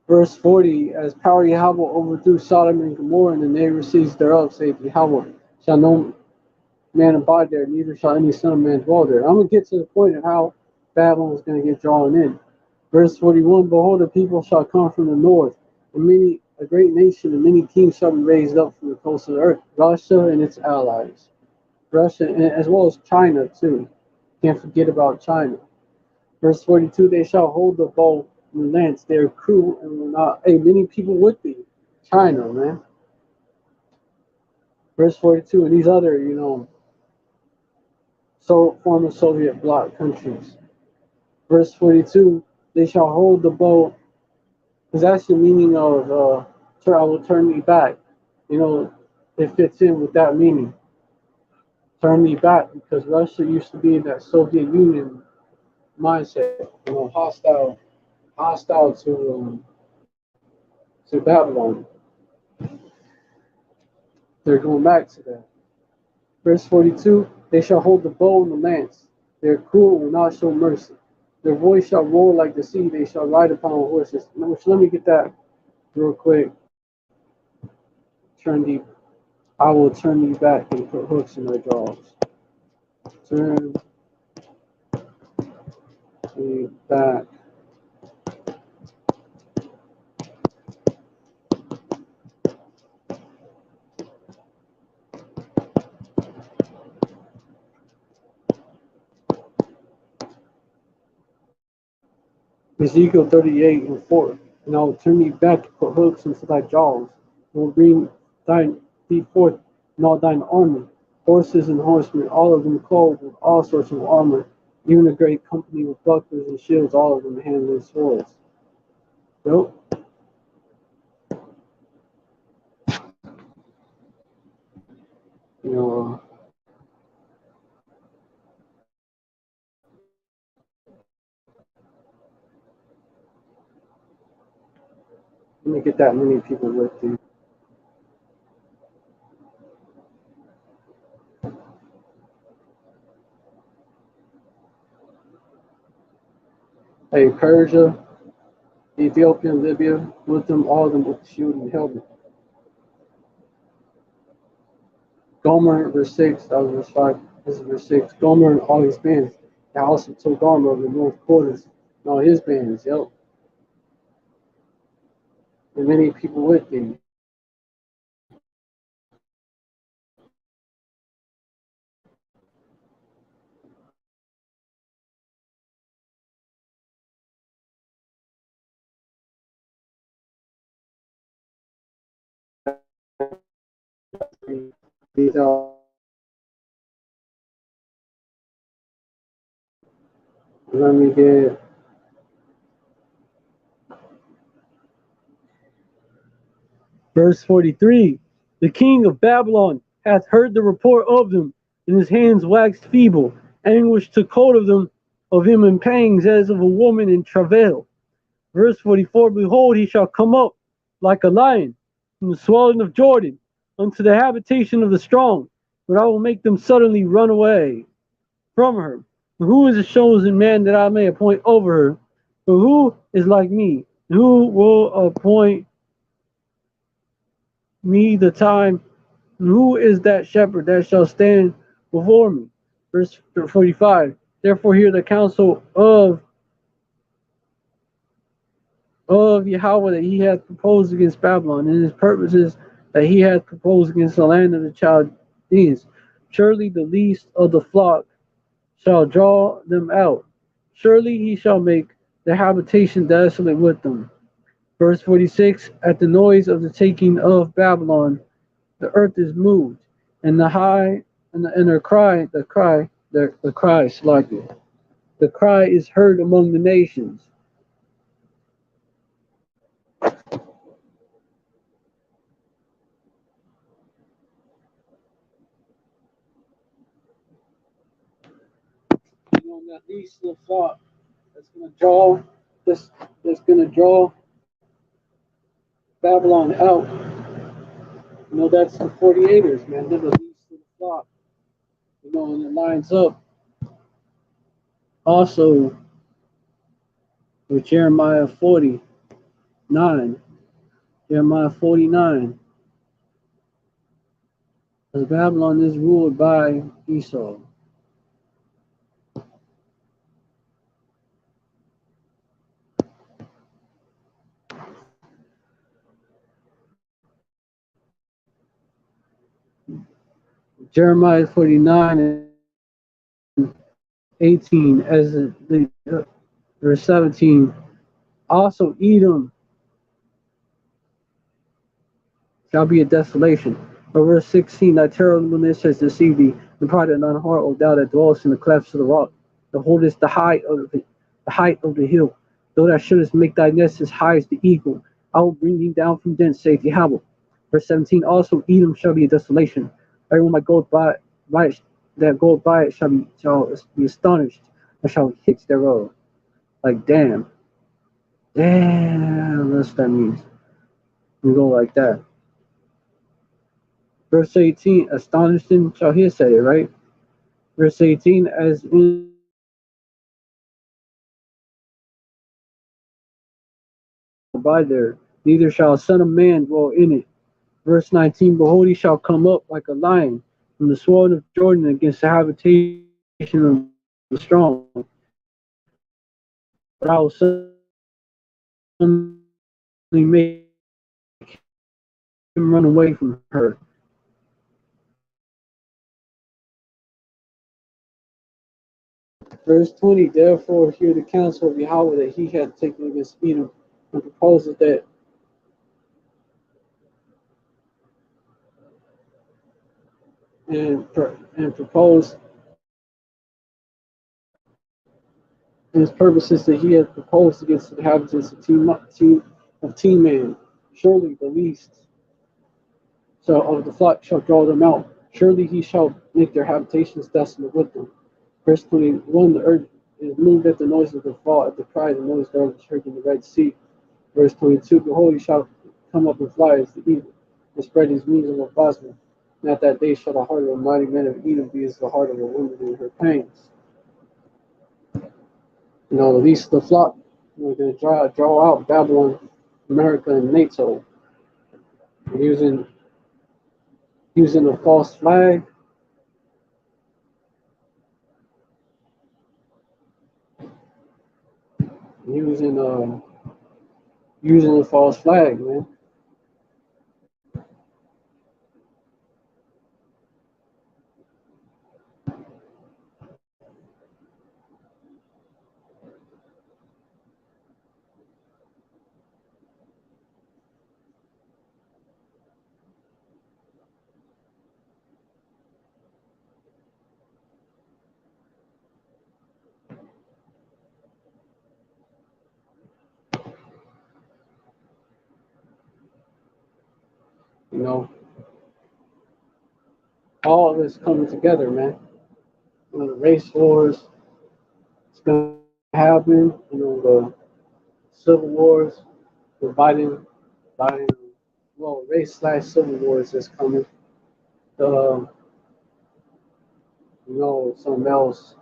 Verse 40, as power Yahweh overthrew Sodom and Gomorrah and the neighbor cities thereof, saith Yahweh, shall no man abide there, neither shall any son of man dwell there. I'm going to get to the point of how Babylon is going to get drawn in. Verse 41, behold, the people shall come from the north, and a great nation, and many kings shall be raised up from the coast of the earth, Russia and its allies. Russia, and as well as China, too. Can't forget about China. Verse 42, they shall hold the bow and the lance, their crew, and will not. Hey, many people would be. China, man. Verse 42, and these other, former Soviet bloc countries. Verse 42, they shall hold the bow, because that's the meaning of, I will turn thee back. It fits in with that meaning. Turn thee back, because Russia used to be in that Soviet Union mindset, hostile to Babylon. They're going back to that. Verse 42, they shall hold the bow and the lance. Their crew will not show mercy. Their voice shall roar like the sea. They shall ride upon horses. Let me get that real quick. I will turn thee back and put hooks in their jaws. Turn thee back. Ezekiel 38 and 4. And I will turn thee back and put hooks into thy jaws. And will bring thee forth in all thine army, horses and horsemen, all of them clothed with all sorts of armor, even a great company with bucklers and shields, all of them handling swords. Nope. You know, let me get that many people with you. Hey, Persia, Ethiopia, and Libya, with them, all of them with shield and helmet. Gomer, verse 6, that was verse 5, this is verse 6. Gomer and all his bands. They also took Gomer of the north quarters and all his bands, yep. And many people with thee. These let me get verse 43. The king of Babylon hath heard the report of them, and his hands waxed feeble. Anguish took hold of him in pangs as of a woman in travail. Verse 44. Behold, he shall come up like a lion from the swelling of Jordan unto the habitation of the strong, but I will make them suddenly run away from her. For who is a chosen man that I may appoint over her? For who is like me? Who will appoint me the time? Who is that shepherd that shall stand before me? Verse 45. Therefore hear the counsel of Yahweh that he hath proposed against Babylon, and his purposes that he hath proposed against the land of the Chaldeans. Surely the least of the flock shall draw them out. Surely he shall make their habitation desolate with them. Verse 46. At the noise of the taking of Babylon, the earth is moved, and the high and their cry, the cry is heard among the nations. You know, that least little thought that's gonna draw that's gonna draw Babylon out. You know, that's the 48ers, man. They're the least little thought. You know, and it lines up also with Jeremiah 49. Jeremiah 49. As Babylon is ruled by Esau. Jeremiah 49 and 18 as verse 17. Also Edom shall be a desolation. But verse 16, thy terribleness has deceived thee, and pride and thine heart, O thou that dwellest in the clefts of the rock, that holdest the height of the hill. Though thou shouldest make thy nest as high as the eagle, I will bring thee down from thence, saith Yahweh. Verse 17, also Edom shall be a desolation. Everyone that goeth by it shall be astonished, and shall hit thereof. Like damn. Damn, that's what that means. We go like that. Verse 18, astonishing shall he say, right? Verse 18, as in by there, neither shall a son of man dwell in it. Verse 19, behold, he shall come up like a lion from the sword of Jordan against the habitation of the strong. But I will suddenly make him run away from her. Verse 20, therefore hear the counsel of Yahweh that he hath taken against Edom, and proposes that and propose his purposes that he hath proposed against the inhabitants of Teman. Surely the least so of the flock shall draw them out. Surely he shall make their habitations desolate with them. Verse 21, the earth is moved at the noise of the fall, at the cry of the noise thereof is heard in the Red Sea. Verse 22, behold, he shall come up and fly as the eagle, and spread his wings over Basra. And at that day shall the heart of a mighty man of Edom be as the heart of a woman in her pangs. The least of the flock, we're going to draw out Babylon, America, and NATO, using a false flag, using a false flag, man. You know, all of this coming together, man. The race wars, it's gonna happen. The civil wars, the Biden, well, race/civil wars is coming. The something else.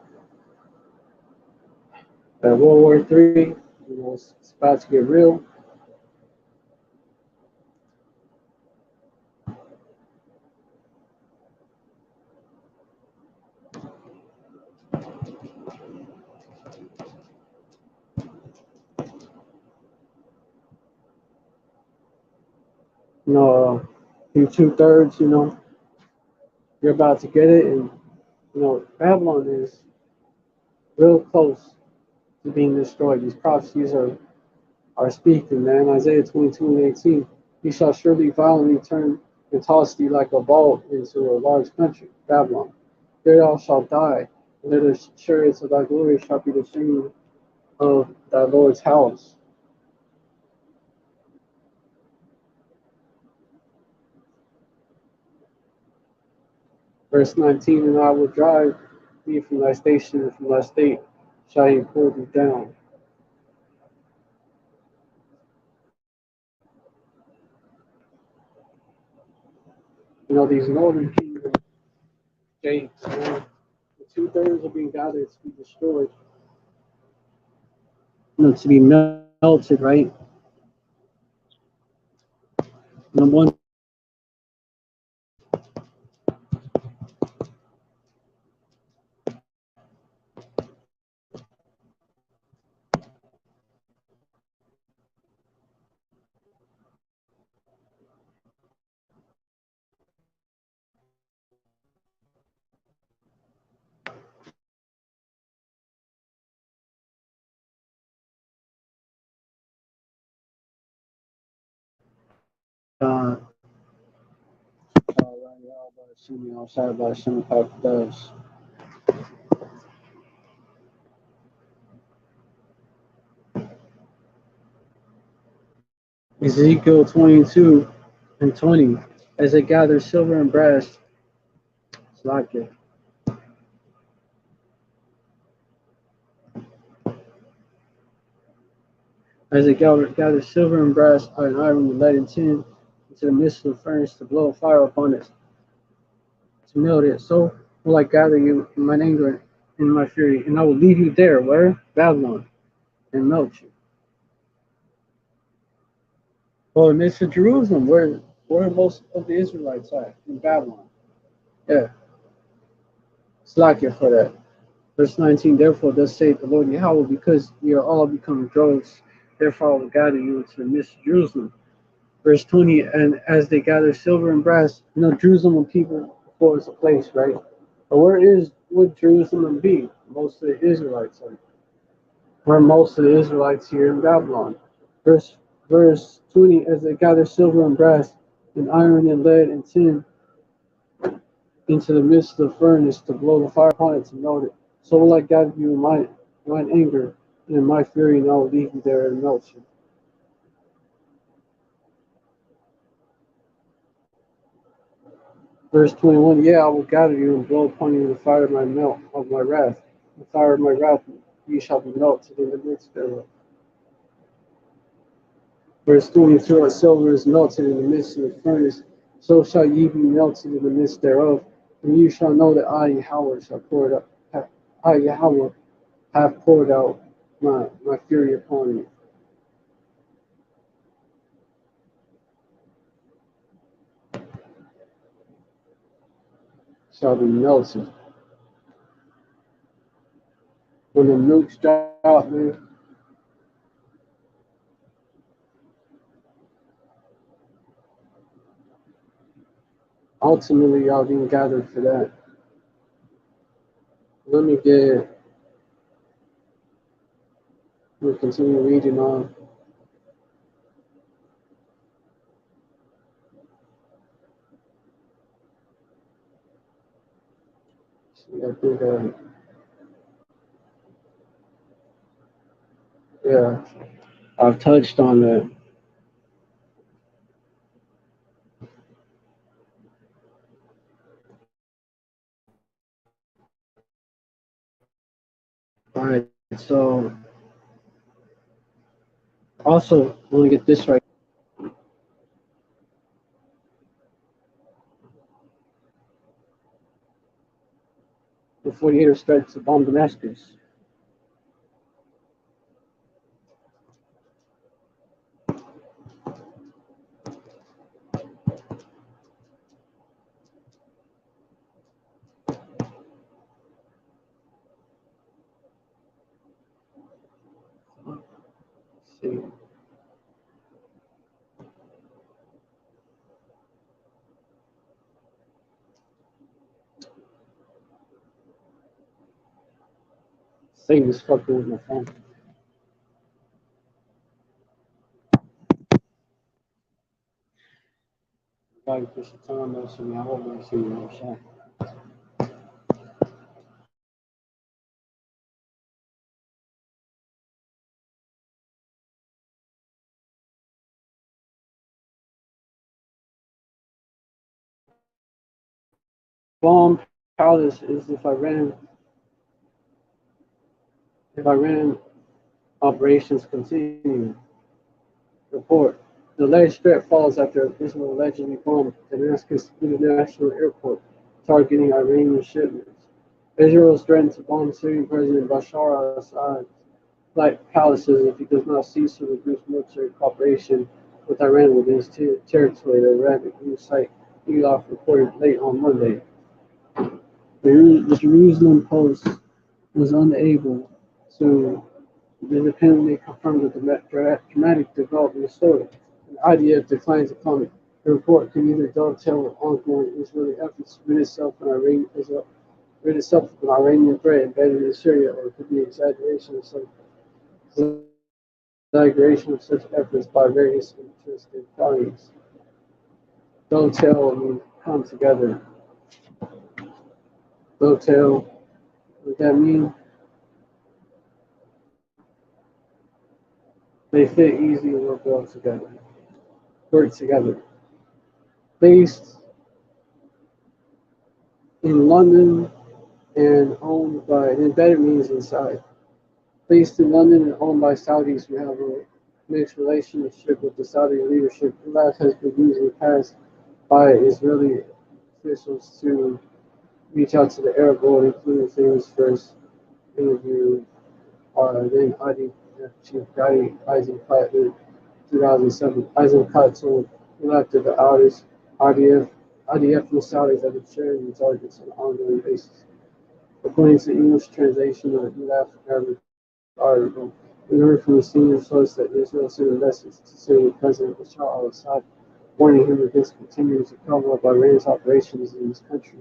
World War III, it's about to get real. In 2/3, you're about to get it, and Babylon is real close to being destroyed. These prophecies are speaking, man. Isaiah 22:18. He shall surely violently turn and toss thee like a ball into a large country, Babylon. There thou shalt die, and there the chariots of thy glory shall be the shame of thy Lord's house. Verse 19, and I will drive thee from thy station, and from thy state shall he pull thee down. These northern kingdom states, the 2/3 are being gathered to be destroyed, to be melted, right? And one outside by some does. Ezekiel 22:20, as they gather silver and brass, it's like it. As they gather silver and brass, and iron and lead and tin into the midst of the furnace to blow a fire upon it, to melt it. So will I gather you in mine anger and in my fury, and I will leave you there, where? Babylon, and melt you. Well, in the midst of Jerusalem, where most of the Israelites are, in Babylon. Yeah, it's like it for that. Verse 19, therefore, thus saith the Lord Yahweh, because ye are all become droves, therefore I will gather you into the midst of Jerusalem. Verse 20, and as they gather silver and brass, Jerusalem and people before it's a place, right? But would Jerusalem be? Most of the Israelites are. Where most of the Israelites here in Babylon. Verse 20, as they gather silver and brass, and iron and lead and tin into the midst of the furnace to blow the fire upon it to melt it. So will I gather you in mine anger and in my fury, and I will leave you there and melt you. Verse 21, yeah, I will gather you and blow upon you the fire of my melt of my wrath. The fire of my wrath, ye shall be melted in the midst thereof. Verse 22, as silver is melted in the midst of the furnace, so shall ye be melted in the midst thereof. And you shall know that I, Yahweh, shall pour it up. I, Yahweh, have poured out my fury upon you. Shall be melted. When the nukes drop, man, ultimately y'all being gathered for that. Let me get, we'll continue reading on. I think, yeah, I've touched on that. All right, so also, I want to get this right. The 48ers started to bomb Damascus. Let's see. Satan's fucking with my phone. God, push the time, mercy, I hope mercy, I'm sorry. Bomb palace is if I ran operations continue. Report. The alleged threat follows after Israel allegedly bombed Damascus International Airport, targeting Iranian shipments. Israel has threatened to bomb Syrian President Bashar al-Assad's flight palaces if he does not cease to reduce military cooperation with Iran within his territory, the Arabic news site Elaf reported late on Monday. The Jerusalem Post was unable to independently confirm the dramatic development in the story. The IDF declined to comment. The report could either dovetail with ongoing Israeli efforts to rid itself of an Iranian threat embedded in Syria, or it could be exaggeration of such efforts by various interested parties. Dovetail means come together. Dovetail, what does that mean? They fit easy and work well together. Work together. Based in London and owned by, and embedded means inside. Based in London and owned by Saudis who have a mixed relationship with the Saudi leadership, Iraq has been used in the past by Israeli officials to reach out to the Arab world, including famous first interview then IDF chief Gadi Eisenkot in 2007. Eisenkot told Iraq that the IDF and Saudis have been sharing these targets on an ongoing basis. According to the English translation of the Iraq Arabic article, we heard from a senior source that Israel sent a message to Syrian President Bashar al-Assad, warning him against continuing to cover up Iran's operations in his country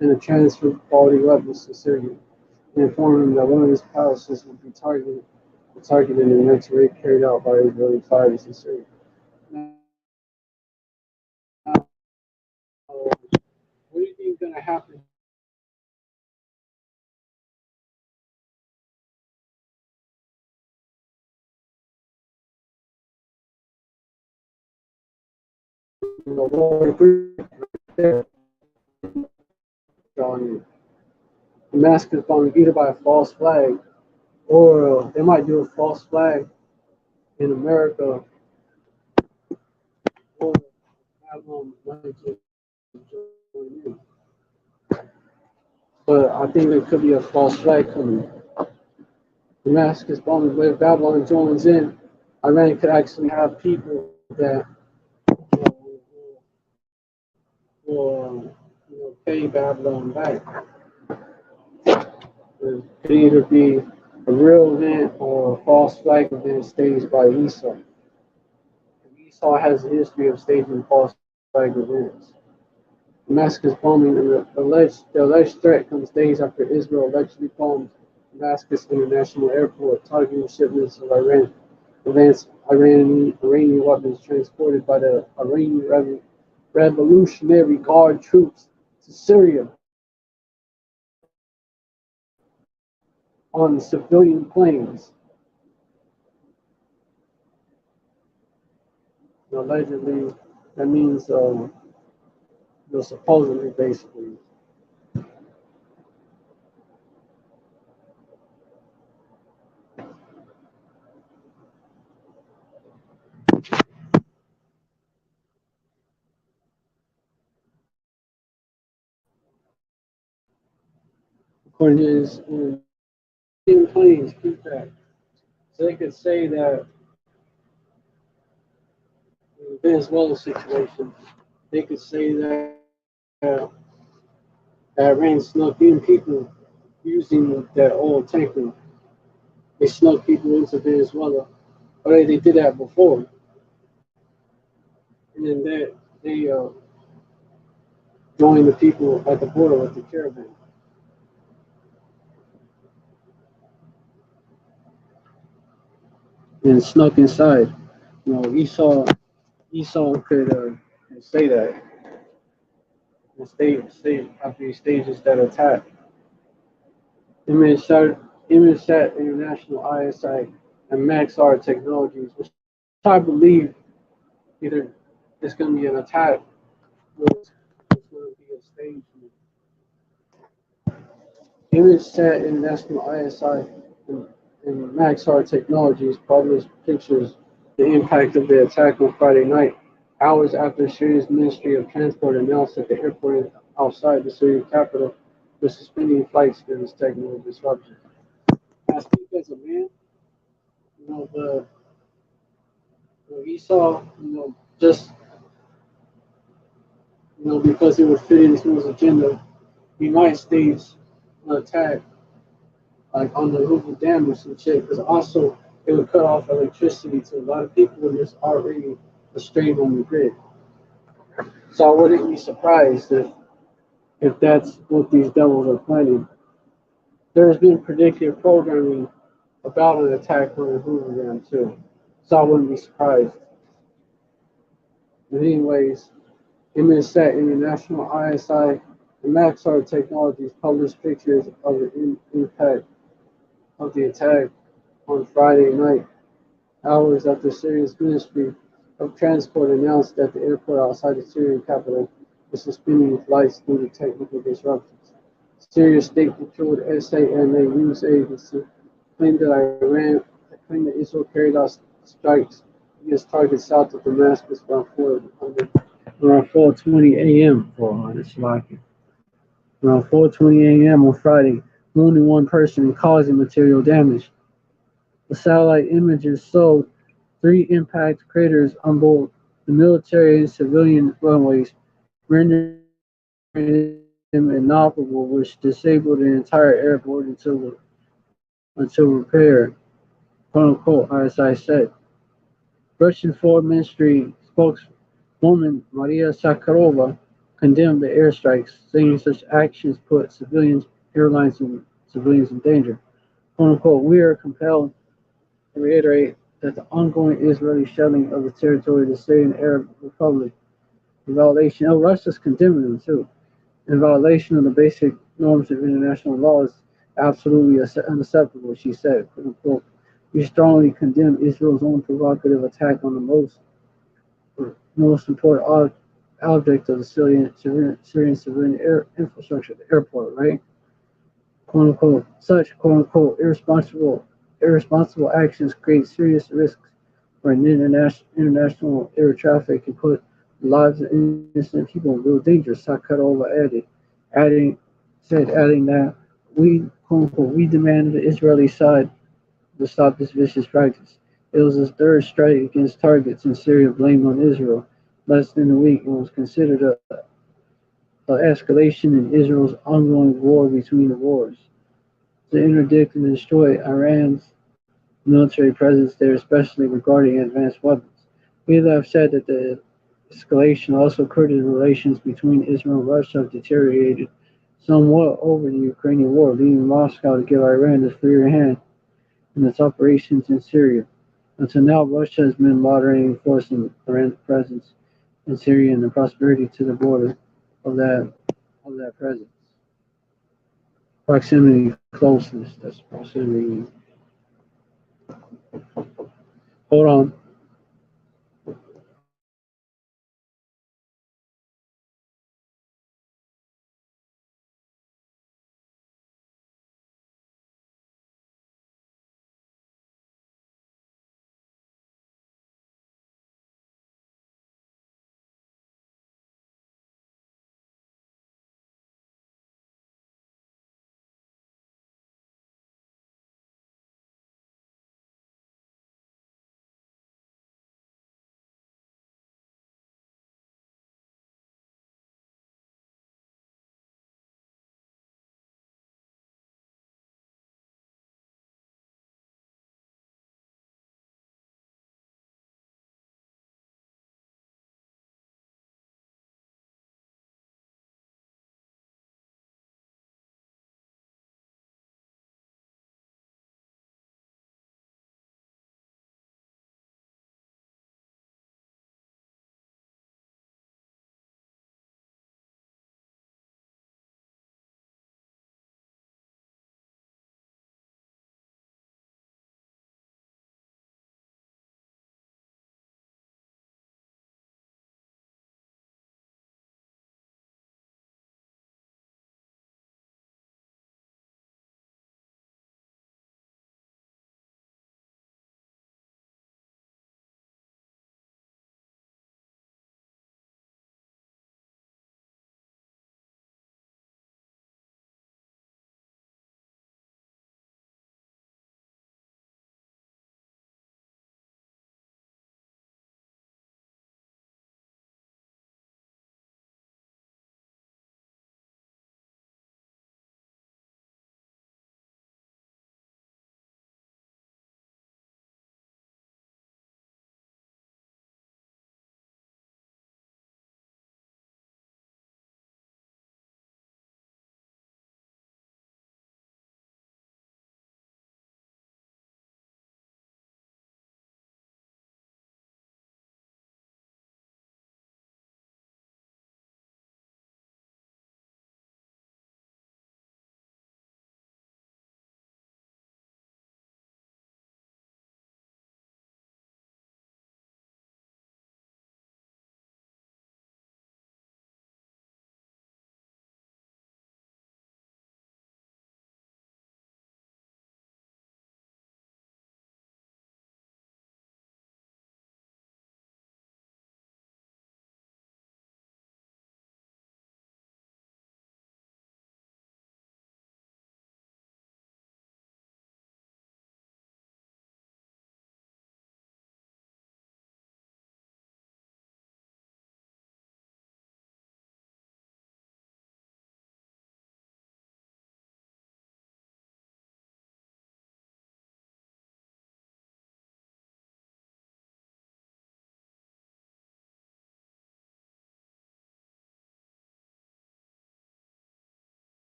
and to transfer quality weapons to Syria, and informed him that one of his palaces would be targeted in the next raid carried out by Israeli fighters in Syria. Now, what do you think is going to happen? You know, right there. on Damascus bombing either by a false flag or they might do a false flag in America or Babylon might just join in. But I think there could be a false flag coming. Damascus bombing, but if Babylon joins in, Iran could actually have people that will pay Babylon back. It could either be a real event or a false flag event staged by Esau. Esau has a history of staging false flag events. Damascus bombing and the alleged threat comes days after Israel allegedly bombed Damascus International Airport, targeting shipments of advanced Iranian weapons transported by the Iranian Revolutionary Guard troops to Syria on civilian planes. Allegedly, that means supposedly, basically. According to his planes, keep that. So they could say that in the Venezuela situation, they could say that Iran snuck in people using that oil tanker. They snuck people into Venezuela. Or they did that before. And then they joined the people at the border with the caravan and snuck inside. Esau could say that and stay after he stages that attack. Image International ISI and Maxar Technologies, which I believe either it's going to be an attack or it's going to be a stage. ImageSat International ISI and Maxar Technologies published pictures of the impact of the attack on Friday night, hours after Syria's Ministry of Transport announced that the airport outside the Syrian capital was suspending flights during this technical disruption. I speak as a man, you know, Esau, just because it would fit into his agenda, he might stage an attack like on the Hoover Dam or some shit, because also it would cut off electricity to a lot of people when there's already a strain on the grid. So I wouldn't be surprised if that's what these devils are planning. There has been predictive programming about an attack on the Hoover Dam too, so I wouldn't be surprised. But anyways, MSAT International ISI and Maxar Technologies published pictures of the impact of the attack on Friday night, hours after Syria's Ministry of Transport announced that the airport outside the Syrian capital was suspending flights due to technical disruptions. Syria's state-controlled SAMA news agency claimed that Israel carried out strikes against targets south of Damascus around 4:20 a.m. Around 4:20 a.m. on Friday, wounding one person and causing material damage. The satellite images showed three impact craters on both the military and civilian runways, rendering them inoperable, which disabled the entire airport until repaired, quote unquote, ISI said. Russian Foreign Ministry spokeswoman Maria Zakharova condemned the airstrikes, saying such actions put airlines and civilians in danger. Quote unquote, we are compelled to reiterate that the ongoing Israeli shelling of the territory of the Syrian Arab Republic, in violation of Russia's condemning them too, in violation of the basic norms of international law is absolutely unacceptable, she said. Quote unquote, we strongly condemn Israel's own provocative attack on the most important object of the Syrian civilian infrastructure, the airport, right? Quote unquote, such quote unquote irresponsible actions create serious risks for an international air traffic and put the lives of innocent people in real danger. Sakharova adding adding that we quote unquote we demanded the Israeli side to stop this vicious practice. It was his third strike against targets in Syria blamed on Israel less than a week and was considered a escalation in Israel's ongoing war between the wars to interdict and destroy Iran's military presence there, especially regarding advanced weapons. We have said that the escalation also occurred as relations between Israel and Russia have deteriorated somewhat over the Ukrainian war, leading Moscow to give Iran a freer hand in its operations in Syria. Until now, Russia has been moderating forcing Iran's presence in Syria and the prosperity to the border of that presence. Proximity, closeness, that's proximity. Hold on.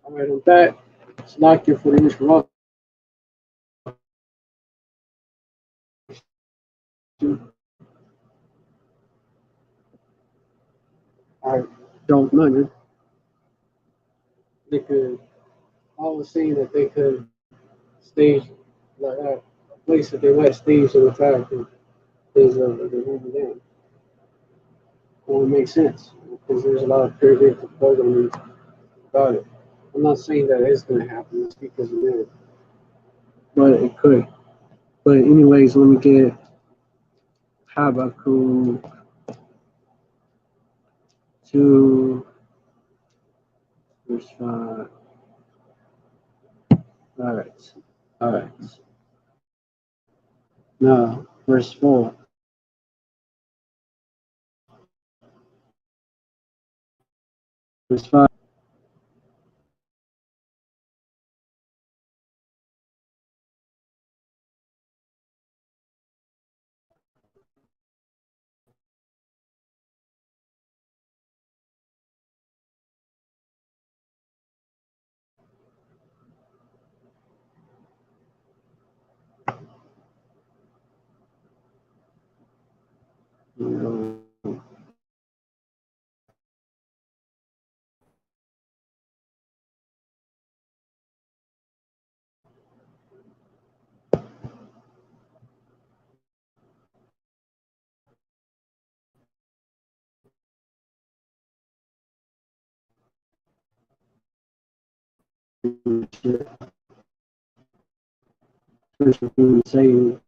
All right, on that, it's like you for the interruption. I don't know. They could, I was saying that they could stage like a place that they might stage an attack and is the movie down. It would make sense because there's a lot of predictive programming about it. I'm not saying that it's going to happen just because it is, but it could. But anyways, let me get Habakkuk 2 verse 5. All right. All right. Now, verse 4. Verse 5. Saying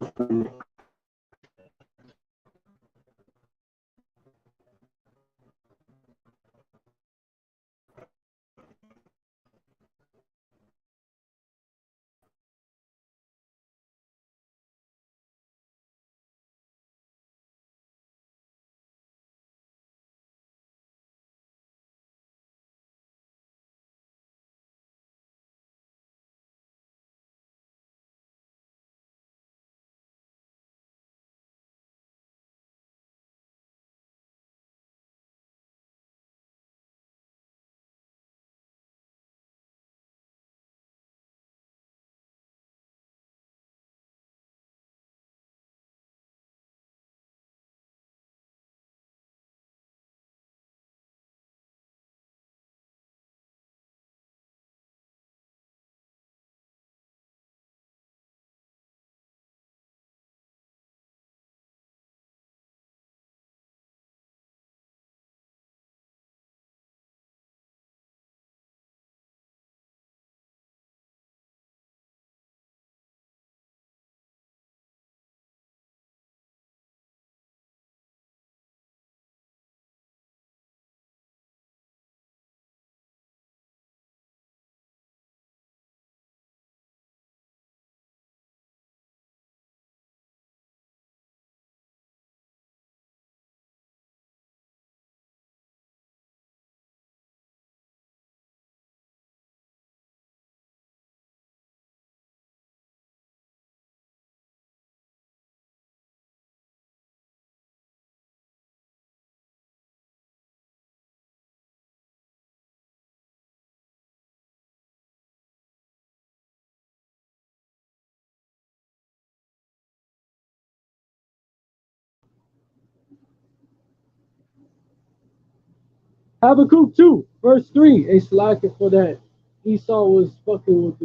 Habakkuk 2, verse 3. A slacker for that Esau was fucking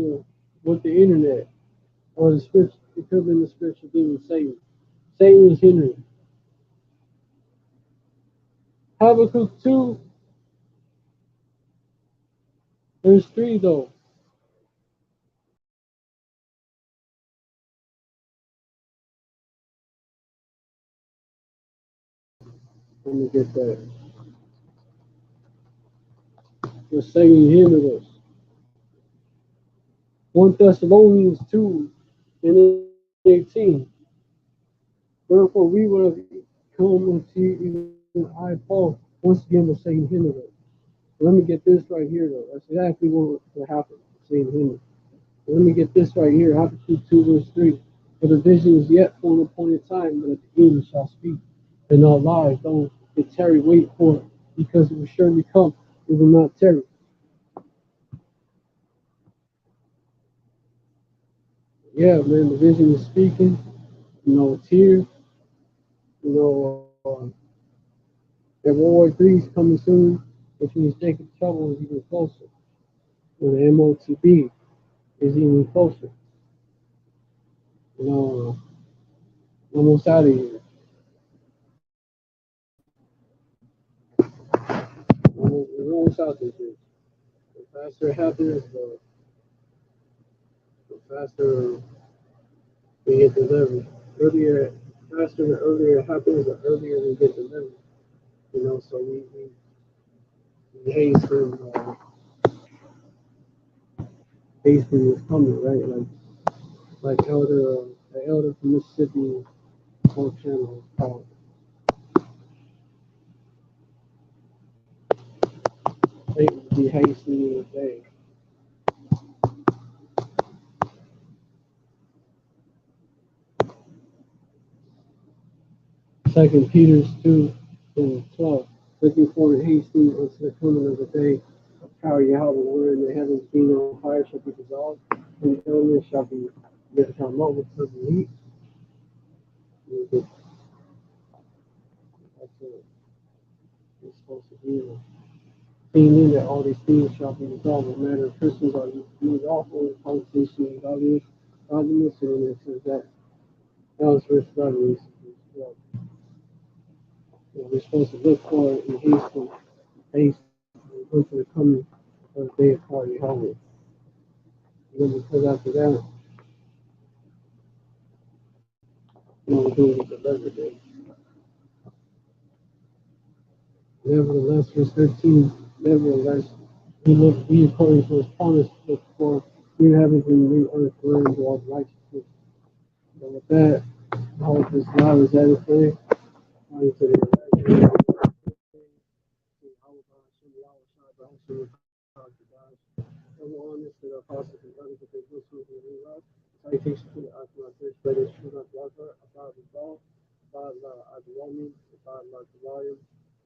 with the internet or the scripture, becoming the spiritual demon Satan. Satan was hindering. Habakkuk 2, verse 3 though. Let me get that. Was Satan hindered us. 1 Thessalonians 2 and 18. Therefore we would have come unto you, even I Paul, once again was Satan hindered us. Let me get this right here though. That's exactly what happened. Satan hindered. Let me get this right here. Habakkuk 2 verse 3. For the vision is yet for an appointed time, but at the end it shall speak. And not lie. Don't get tarry, wait for it, because it will surely come. It will not tarry. yeah, man, the vision is speaking. It's here. You know, that World War III is coming soon, which means Jacob Trouble is even closer. And the MOTB is even closer. You know, almost out of here. We're almost out this year. The faster it happens, the faster we get delivered. Earlier, faster the earlier it happens, the earlier we get delivered. So we hasten is coming, right? Like the elder from Mississippi whole channel called be hastening the day. Second Peter's 2:12. Looking forward hastening unto the coming of the day of power Yahweh, wherein the heavens being on fire shall be dissolved, and the elements shall be become molten to the heat. That's what it's supposed to be. Seeing in that all these things shall be resolved, no matter if Christians are used awful conversation and godliness, and it says that else verse 11 is we're supposed to look forward and hasten unto the coming of the day of power Yahweh. And then because after that, we're going to get the better day. Nevertheless, verse 13, nevertheless, we according to his promise, look for new heavens and new earth wherein dwells righteousness. So with that, I hope this live is edifying. To the citation to the Atma British about the ball, about Adwami, about the volume,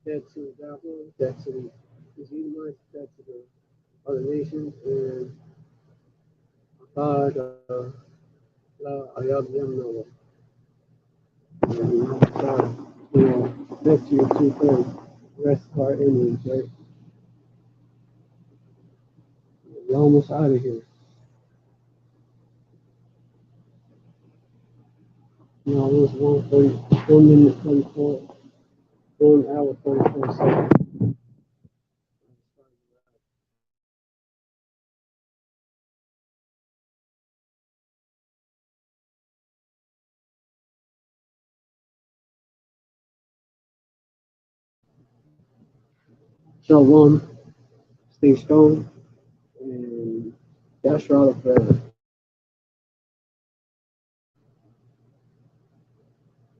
dead to the Babylon, dead to the Edomites, dead to the other nations, and about Ayab Yamno. Next to your 2/3, rest of our enemies, right? We're almost out of here. It was 1 minute 34, 1 hour 34 seconds. Shalom, stay strong, and Yashra forever.